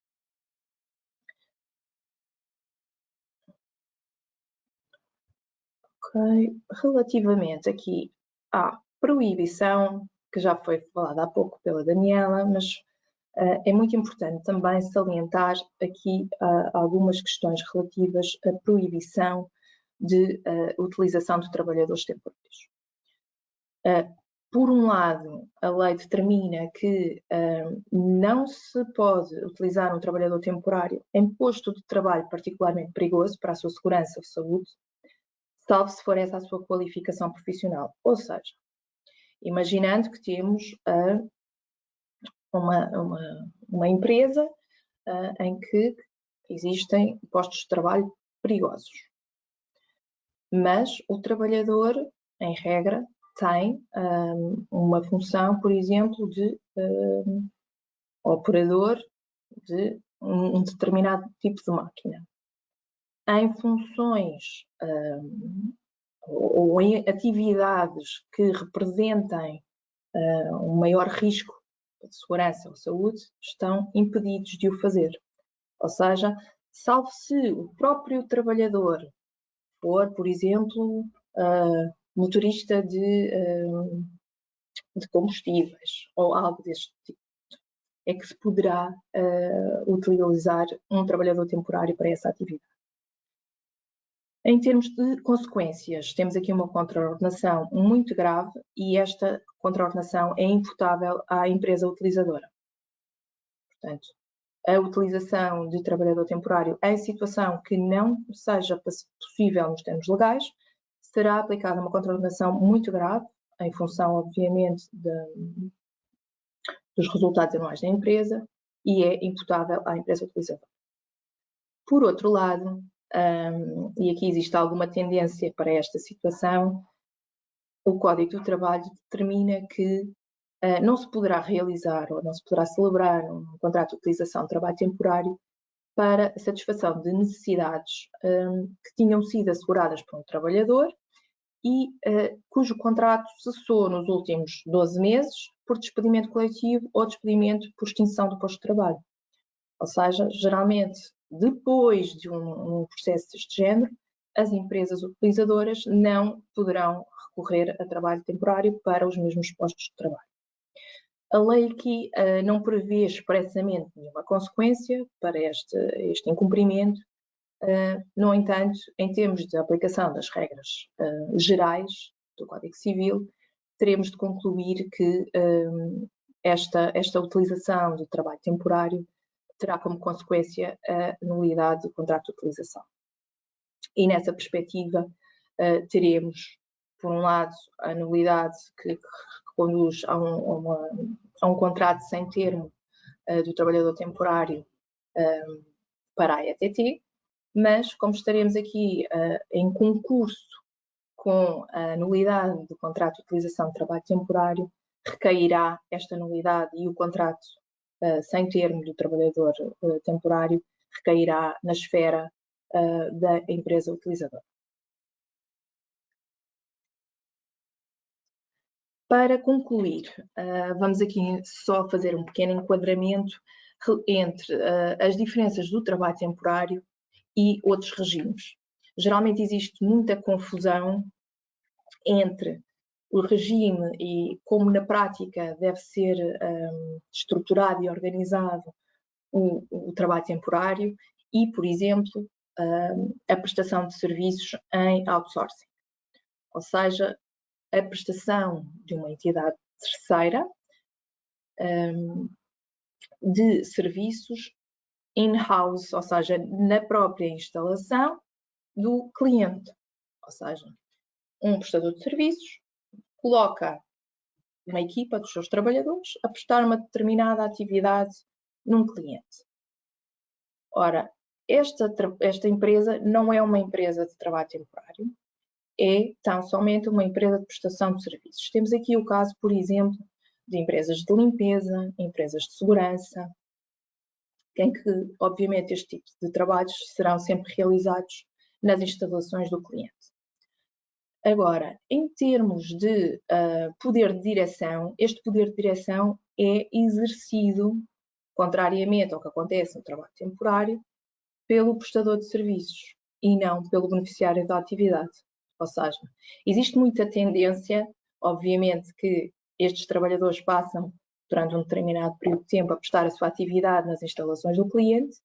Okay. Relativamente aqui à proibição, que já foi falada há pouco pela Daniela, mas é muito importante também salientar aqui algumas questões relativas à proibição de utilização de trabalhadores temporários. Por um lado, a lei determina que não se pode utilizar um trabalhador temporário em posto de trabalho particularmente perigoso para a sua segurança ou saúde, salvo se for essa a sua qualificação profissional. Ou seja, imaginando que temos uma empresa em que existem postos de trabalho perigosos, mas o trabalhador, em regra, tem uma função, por exemplo, de operador de um determinado tipo de máquina. Em funções ou em atividades que representem um maior risco de segurança ou saúde, estão impedidos de o fazer. Ou seja, salvo se o próprio trabalhador for, por exemplo, motorista de combustíveis ou algo deste tipo, é que se poderá utilizar um trabalhador temporário para essa atividade. Em termos de consequências, temos aqui uma contraordenação muito grave e esta contraordenação é imputável à empresa utilizadora. Portanto, a utilização de trabalhador temporário em situação que não seja possível nos termos legais, será aplicada uma contraordenação muito grave, em função, obviamente, dos resultados anuais da empresa, e é imputável à empresa utilizadora. Por outro lado, e aqui existe alguma tendência para esta situação, o Código do Trabalho determina que não se poderá realizar ou não se poderá celebrar um contrato de utilização de trabalho temporário para a satisfação de necessidades que tinham sido asseguradas por um trabalhador e cujo contrato cessou nos últimos 12 meses por despedimento coletivo ou despedimento por extinção do posto de trabalho. Ou seja, geralmente, depois de um processo deste género, as empresas utilizadoras não poderão recorrer a trabalho temporário para os mesmos postos de trabalho. A lei aqui não prevê expressamente nenhuma consequência para este incumprimento. No entanto, em termos de aplicação das regras gerais do Código Civil, teremos de concluir que esta utilização do trabalho temporário terá como consequência a nulidade do contrato de utilização. E nessa perspectiva, teremos, por um lado, a nulidade que conduz a um contrato sem termo do trabalhador temporário para a ETT, mas como estaremos aqui em concurso com a nulidade do contrato de utilização de trabalho temporário, recairá esta nulidade e o contrato sem termo do trabalhador temporário recairá na esfera da empresa utilizadora. Para concluir, vamos aqui só fazer um pequeno enquadramento entre as diferenças do trabalho temporário e outros regimes. Geralmente existe muita confusão entre o regime e como na prática deve ser estruturado e organizado o trabalho temporário e, por exemplo, a prestação de serviços em outsourcing. Ou seja, a prestação de uma entidade terceira de serviços in-house, ou seja, na própria instalação do cliente. Ou seja, um prestador de serviços coloca uma equipa dos seus trabalhadores a prestar uma determinada atividade num cliente. Ora, esta empresa não é uma empresa de trabalho temporário, é tão somente uma empresa de prestação de serviços. Temos aqui o caso, por exemplo, de empresas de limpeza, empresas de segurança, em que, obviamente, este tipo de trabalhos serão sempre realizados nas instalações do cliente. Agora, em termos de poder de direção, este poder de direção é exercido, contrariamente ao que acontece no trabalho temporário, pelo prestador de serviços e não pelo beneficiário da atividade. Ou seja, existe muita tendência, obviamente, que estes trabalhadores passam durante um determinado período de tempo a prestar a sua atividade nas instalações do cliente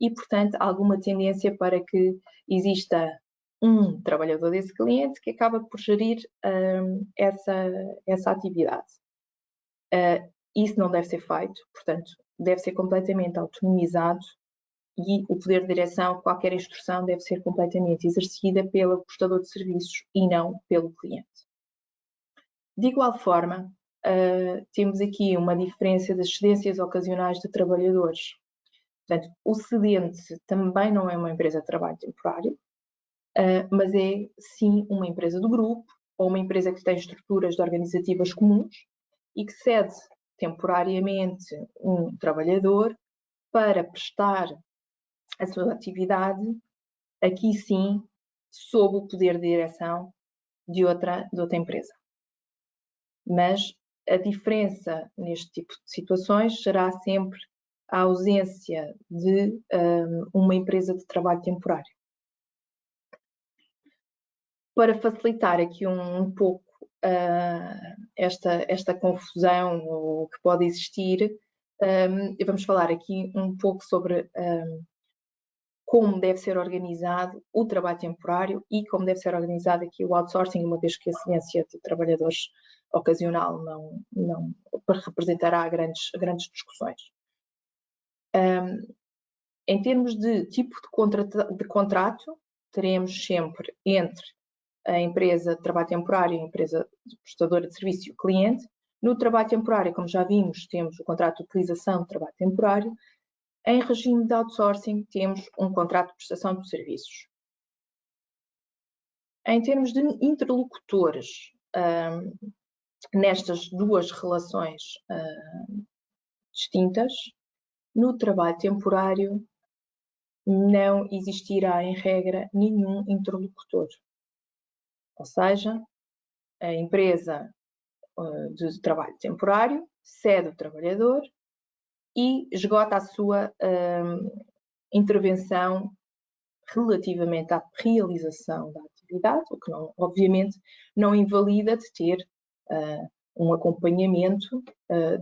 e, portanto, há alguma tendência para que exista um trabalhador desse cliente que acaba por gerir essa atividade. Isso não deve ser feito, portanto, deve ser completamente autonomizado e o poder de direção, qualquer instrução deve ser completamente exercida pelo prestador de serviços e não pelo cliente. De igual forma, temos aqui uma diferença das cedências ocasionais de trabalhadores. Portanto, o cedente também não é uma empresa de trabalho temporário, mas é sim uma empresa do grupo ou uma empresa que tem estruturas organizativas comuns e que cede temporariamente um trabalhador para prestar a sua atividade, aqui sim, sob o poder de direção de outra empresa. Mas a diferença neste tipo de situações será sempre a ausência de uma empresa de trabalho temporário. Para facilitar aqui um pouco esta confusão que pode existir, vamos falar aqui um pouco sobre como deve ser organizado o trabalho temporário e como deve ser organizado aqui o outsourcing, uma vez que a cedência de trabalhadores ocasional não representará grandes discussões. Em termos de tipo de contrato, teremos sempre entre a empresa de trabalho temporário e a empresa prestadora de serviço e o cliente. No trabalho temporário, como já vimos, temos o contrato de utilização de trabalho temporário. Em regime de outsourcing, temos um contrato de prestação de serviços. Em termos de interlocutores, nestas duas relações distintas, no trabalho temporário não existirá, em regra, nenhum interlocutor. Ou seja, a empresa de trabalho temporário cede o trabalhador e esgota a sua intervenção relativamente à realização da atividade, o que obviamente não invalida de ter um acompanhamento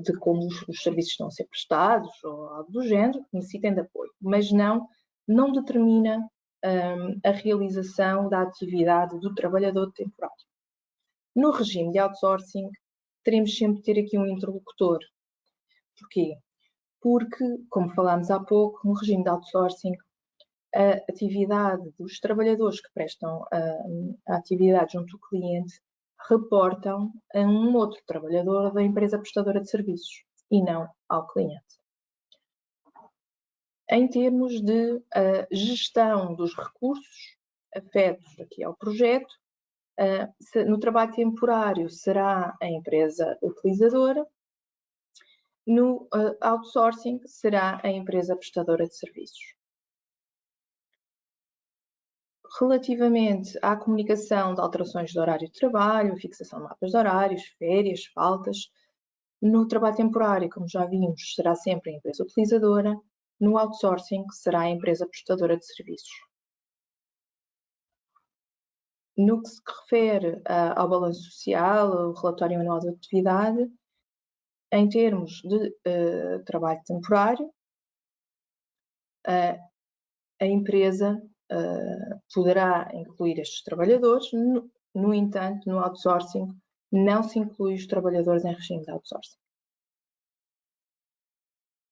de como os serviços estão a ser prestados ou algo do género, que necessitem de apoio, mas não determina a realização da atividade do trabalhador temporário. No regime de outsourcing, teremos sempre de ter aqui um interlocutor. Porquê? Porque, como falámos há pouco, no regime de outsourcing, a atividade dos trabalhadores que prestam a atividade junto ao cliente reportam a um outro trabalhador da empresa prestadora de serviços e não ao cliente. Em termos de gestão dos recursos afetos aqui ao projeto, no trabalho temporário será a empresa utilizadora, no outsourcing será a empresa prestadora de serviços. Relativamente à comunicação de alterações de horário de trabalho, fixação de mapas de horários, férias, faltas, no trabalho temporário, como já vimos, será sempre a empresa utilizadora, no outsourcing será a empresa prestadora de serviços. No que se refere ao balanço social, o relatório anual de atividade, em termos de trabalho temporário, a empresa poderá incluir estes trabalhadores, no entanto, no outsourcing não se inclui os trabalhadores em regime de outsourcing.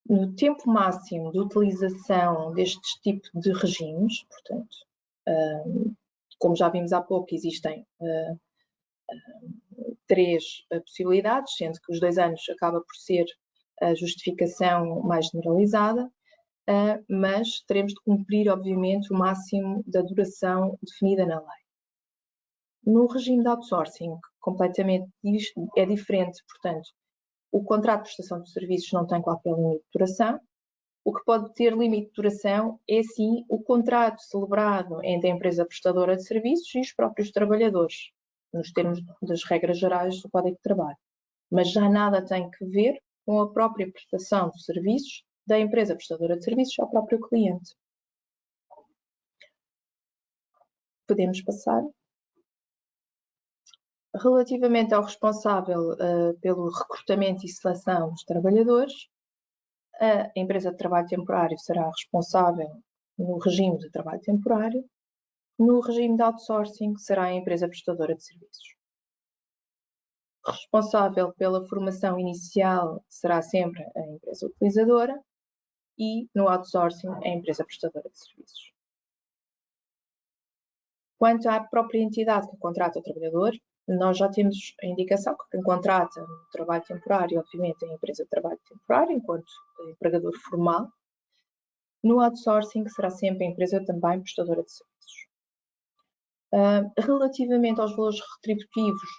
No tempo máximo de utilização destes tipos de regimes, portanto, como já vimos há pouco, existem 3 possibilidades, sendo que os 2 anos acaba por ser a justificação mais generalizada, mas teremos de cumprir, obviamente, o máximo da duração definida na lei. No regime de outsourcing, completamente é diferente, portanto, o contrato de prestação de serviços não tem qualquer limite de duração. O que pode ter limite de duração é, sim, o contrato celebrado entre a empresa prestadora de serviços e os próprios trabalhadores, nos termos das regras gerais do Código de Trabalho. Mas já nada tem que ver com a própria prestação de serviços da empresa prestadora de serviços ao próprio cliente. Podemos passar. Relativamente ao responsável pelo recrutamento e seleção dos trabalhadores, a empresa de trabalho temporário será responsável no regime de trabalho temporário. No regime de outsourcing, será a empresa prestadora de serviços. Responsável pela formação inicial será sempre a empresa utilizadora e, no outsourcing, a empresa prestadora de serviços. Quanto à própria entidade que contrata o trabalhador, nós já temos a indicação que quem contrata no trabalho temporário, obviamente, é a empresa de trabalho temporário, enquanto empregador formal. No outsourcing, será sempre a empresa também prestadora de serviços. Relativamente aos valores retributivos,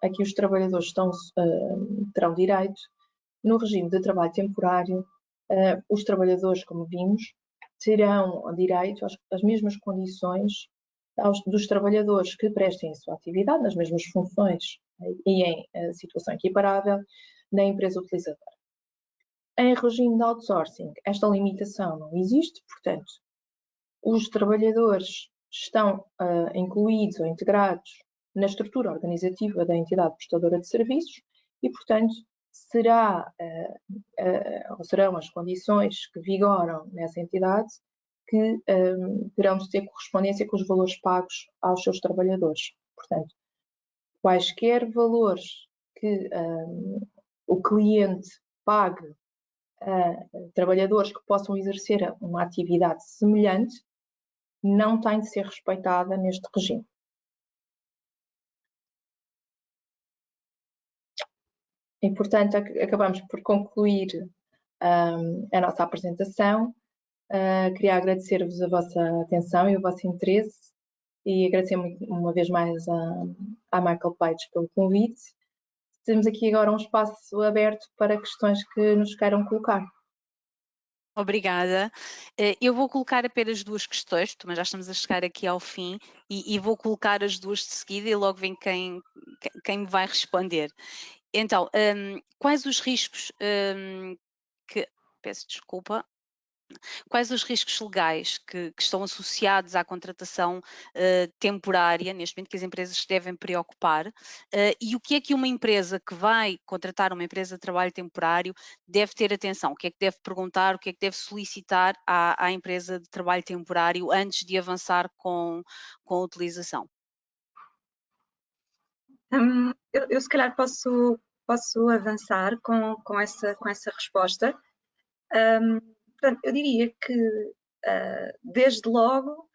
aqui os trabalhadores terão direito, no regime de trabalho temporário, os trabalhadores, como vimos, terão direito às mesmas condições dos trabalhadores que prestem a sua atividade, nas mesmas funções e em situação equiparável, na empresa utilizadora. Em regime de outsourcing, esta limitação não existe, portanto, os trabalhadores estão incluídos ou integrados na estrutura organizativa da entidade prestadora de serviços e, portanto, serão as condições que vigoram nessa entidade que terão de ter correspondência com os valores pagos aos seus trabalhadores. Portanto, quaisquer valores que o cliente pague a trabalhadores que possam exercer uma atividade semelhante não tem de ser respeitada neste regime. E, portanto, acabamos por concluir a nossa apresentação. Queria agradecer-vos a vossa atenção e o vosso interesse e agradecer uma vez mais à Michael Page pelo convite. Temos aqui agora um espaço aberto para questões que nos queiram colocar. Obrigada. Eu vou colocar apenas 2 questões, mas já estamos a chegar aqui ao fim, e vou colocar as 2 de seguida e logo vem quem me vai responder. Então, quais os riscos peço desculpa. Quais os riscos legais que estão associados à contratação temporária, neste momento, que as empresas devem preocupar? E o que é que uma empresa que vai contratar uma empresa de trabalho temporário deve ter atenção? O que é que deve perguntar, o que é que deve solicitar à empresa de trabalho temporário antes de avançar com a utilização? Eu se calhar posso avançar com essa resposta. Portanto, eu diria que desde logo,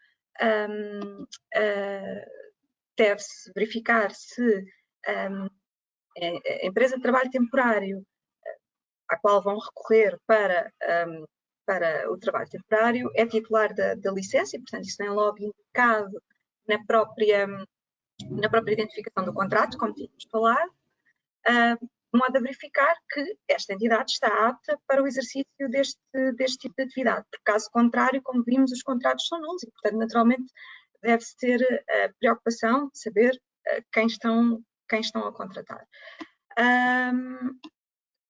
deve-se verificar se a empresa de trabalho temporário à qual vão recorrer para o trabalho temporário é titular da licença e, portanto, isso vem logo indicado na própria identificação do contrato, como tínhamos falado, de modo a verificar que esta entidade está apta para o exercício deste tipo de atividade. Por caso contrário, como vimos, os contratos são nulos e, portanto, naturalmente, deve-se ter a preocupação de saber quem estão a contratar.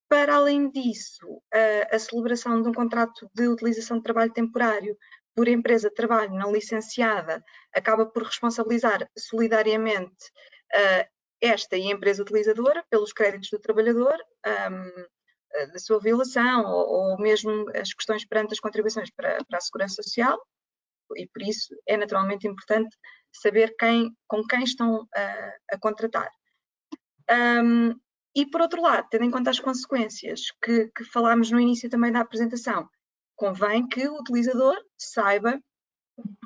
Para além disso, a celebração de um contrato de utilização de trabalho temporário por empresa de trabalho não licenciada acaba por responsabilizar solidariamente esta e a empresa utilizadora pelos créditos do trabalhador, da sua violação ou mesmo as questões perante as contribuições para a Segurança Social, e por isso é naturalmente importante saber com quem estão a contratar. E, por outro lado, tendo em conta as consequências que falámos no início também da apresentação, convém que o utilizador saiba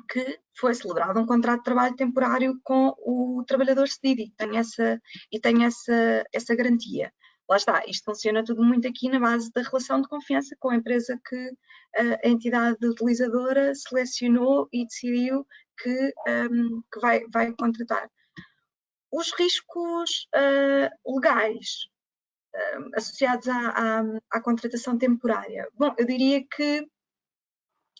que foi celebrado um contrato de trabalho temporário com o trabalhador cedido e tem essa garantia. Lá está, isto funciona tudo muito aqui na base da relação de confiança com a empresa que a entidade utilizadora selecionou e decidiu que vai contratar. Os riscos legais associados à contratação temporária. Bom, eu diria que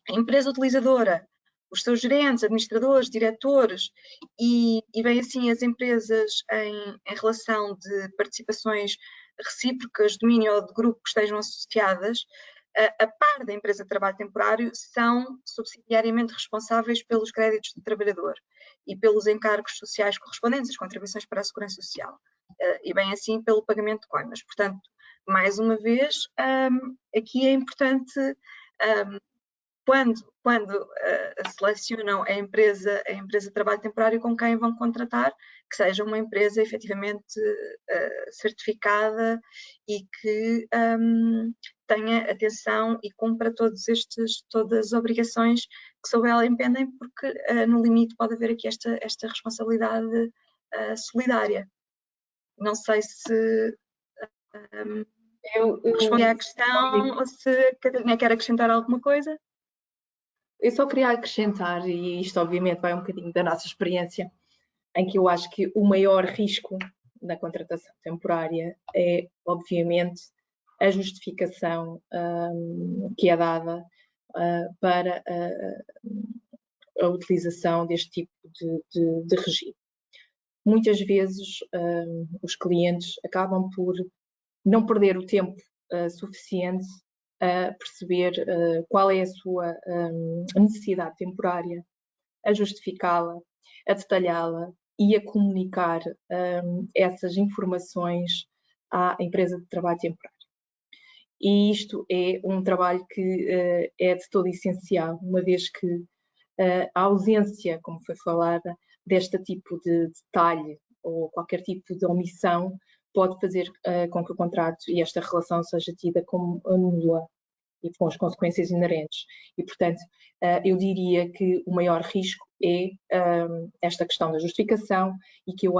a empresa utilizadora, os seus gerentes, administradores, diretores e bem assim as empresas em relação de participações recíprocas, domínio ou de grupo que estejam associadas, a par da empresa de trabalho temporário, são subsidiariamente responsáveis pelos créditos do trabalhador e pelos encargos sociais correspondentes, as contribuições para a Segurança Social, e bem assim pelo pagamento de coimas. Portanto, mais uma vez, aqui é importante, quando selecionam a empresa de trabalho temporário com quem vão contratar, que seja uma empresa efetivamente certificada e que tenha atenção e cumpra todas as obrigações que sobre ela impendem, porque no limite pode haver aqui esta responsabilidade solidária. Não sei se respondi à questão ou se a Catarina quer acrescentar alguma coisa. Eu só queria acrescentar, e isto obviamente vai um bocadinho da nossa experiência, em que eu acho que o maior risco na contratação temporária é, obviamente, a justificação que é dada para a utilização deste tipo de regime. Muitas vezes os clientes acabam por não perder o tempo suficiente a perceber qual é a sua necessidade temporária, a justificá-la, a detalhá-la e a comunicar essas informações à empresa de trabalho temporário. E isto é um trabalho que é de todo essencial, uma vez que a ausência, como foi falada, deste tipo de detalhe ou qualquer tipo de omissão pode fazer com que o contrato e esta relação seja tida como nula e com as consequências inerentes. E, portanto, eu diria que o maior risco é esta questão da justificação e que eu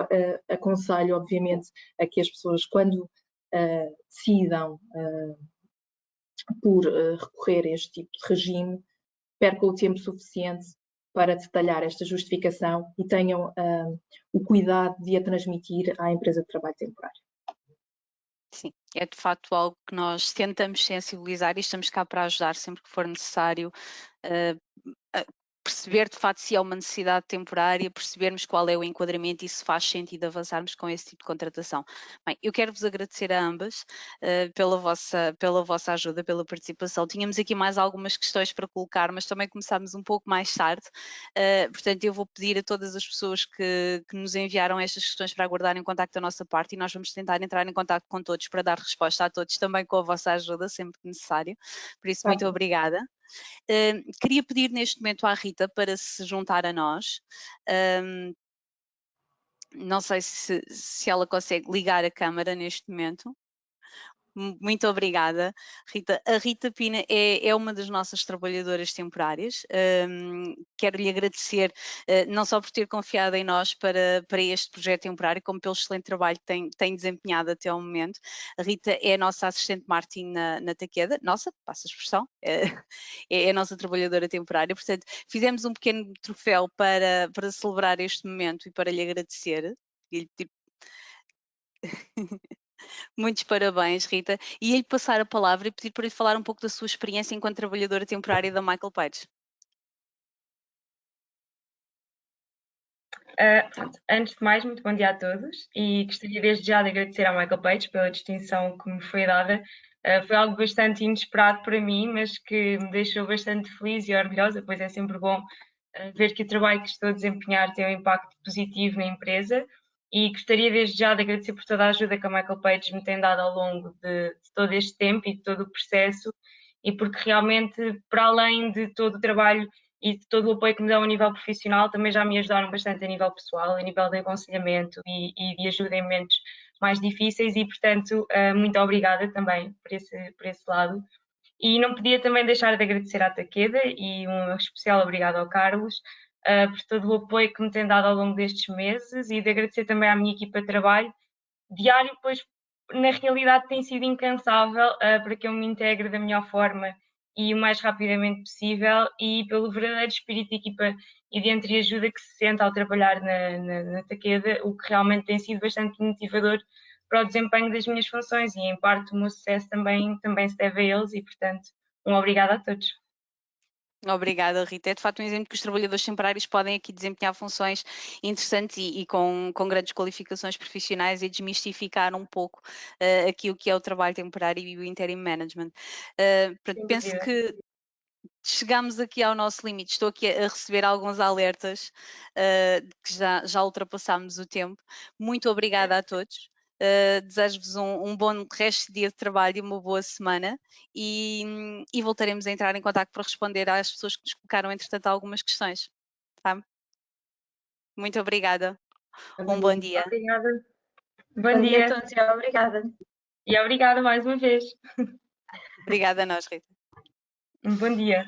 aconselho, obviamente, a que as pessoas, quando decidam por recorrer a este tipo de regime, percam o tempo suficiente para detalhar esta justificação e tenham o cuidado de a transmitir à empresa de trabalho temporário. Sim, é de facto algo que nós tentamos sensibilizar e estamos cá para ajudar sempre que for necessário a perceber de facto se é uma necessidade temporária, percebermos qual é o enquadramento e se faz sentido avançarmos com esse tipo de contratação. Bem, eu quero-vos agradecer a ambas pela vossa ajuda, pela participação. Tínhamos aqui mais algumas questões para colocar, mas também começámos um pouco mais tarde, portanto eu vou pedir a todas as pessoas que nos enviaram estas questões para aguardarem o contacto da nossa parte e nós vamos tentar entrar em contacto com todos para dar resposta a todos, também com a vossa ajuda, sempre que necessário. Por isso, muito obrigada. Queria pedir neste momento à Rita para se juntar a nós. Não sei se ela consegue ligar a câmara neste momento. Muito obrigada, Rita. A Rita Pina é uma das nossas trabalhadoras temporárias. Quero-lhe agradecer não só por ter confiado em nós para este projeto temporário, como pelo excelente trabalho que tem desempenhado até ao momento. A Rita é a nossa assistente marketing na Takeda, nossa, passa a expressão, é a nossa trabalhadora temporária. Portanto, fizemos um pequeno troféu para celebrar este momento e para lhe agradecer. Muitos parabéns, Rita. E lhe passar a palavra e pedir para lhe falar um pouco da sua experiência enquanto trabalhadora temporária da Michael Page. Antes de mais, muito bom dia a todos e gostaria desde já de agradecer ao Michael Page pela distinção que me foi dada. Foi algo bastante inesperado para mim, mas que me deixou bastante feliz e orgulhosa, pois é sempre bom ver que o trabalho que estou a desempenhar tem um impacto positivo na empresa. E gostaria desde já de agradecer por toda a ajuda que a Michael Page me tem dado ao longo de todo este tempo e de todo o processo, e porque realmente, para além de todo o trabalho e de todo o apoio que me dão a nível profissional, também já me ajudaram bastante a nível pessoal, a nível de aconselhamento e de ajuda em momentos mais difíceis, e portanto muito obrigada também por esse lado. E não podia também deixar de agradecer à Takeda e um especial obrigado ao Carlos por todo o apoio que me tem dado ao longo destes meses, e de agradecer também à minha equipa de trabalho diário, pois na realidade tem sido incansável para que eu me integre da melhor forma e o mais rapidamente possível, e pelo verdadeiro espírito de equipa e de entreajuda que se sente ao trabalhar na Takeda, o que realmente tem sido bastante motivador para o desempenho das minhas funções, e em parte o meu sucesso também se deve a eles, e portanto um obrigado a todos. Obrigada, Rita. É de facto um exemplo que os trabalhadores temporários podem aqui desempenhar funções interessantes e com grandes qualificações profissionais, e desmistificar um pouco aqui o que é o trabalho temporário e o interim management. Penso que chegamos aqui ao nosso limite. Estou aqui a receber alguns alertas que já ultrapassámos o tempo. Muito obrigada a todos. Desejo-vos um bom resto de dia de trabalho e uma boa semana, e voltaremos a entrar em contato para responder às pessoas que nos colocaram, entretanto, algumas questões. Tá? Muito obrigada. Um bom dia. Obrigada. Bom dia a todos e obrigada. E obrigada mais uma vez. Obrigada a nós, Rita. Um bom dia.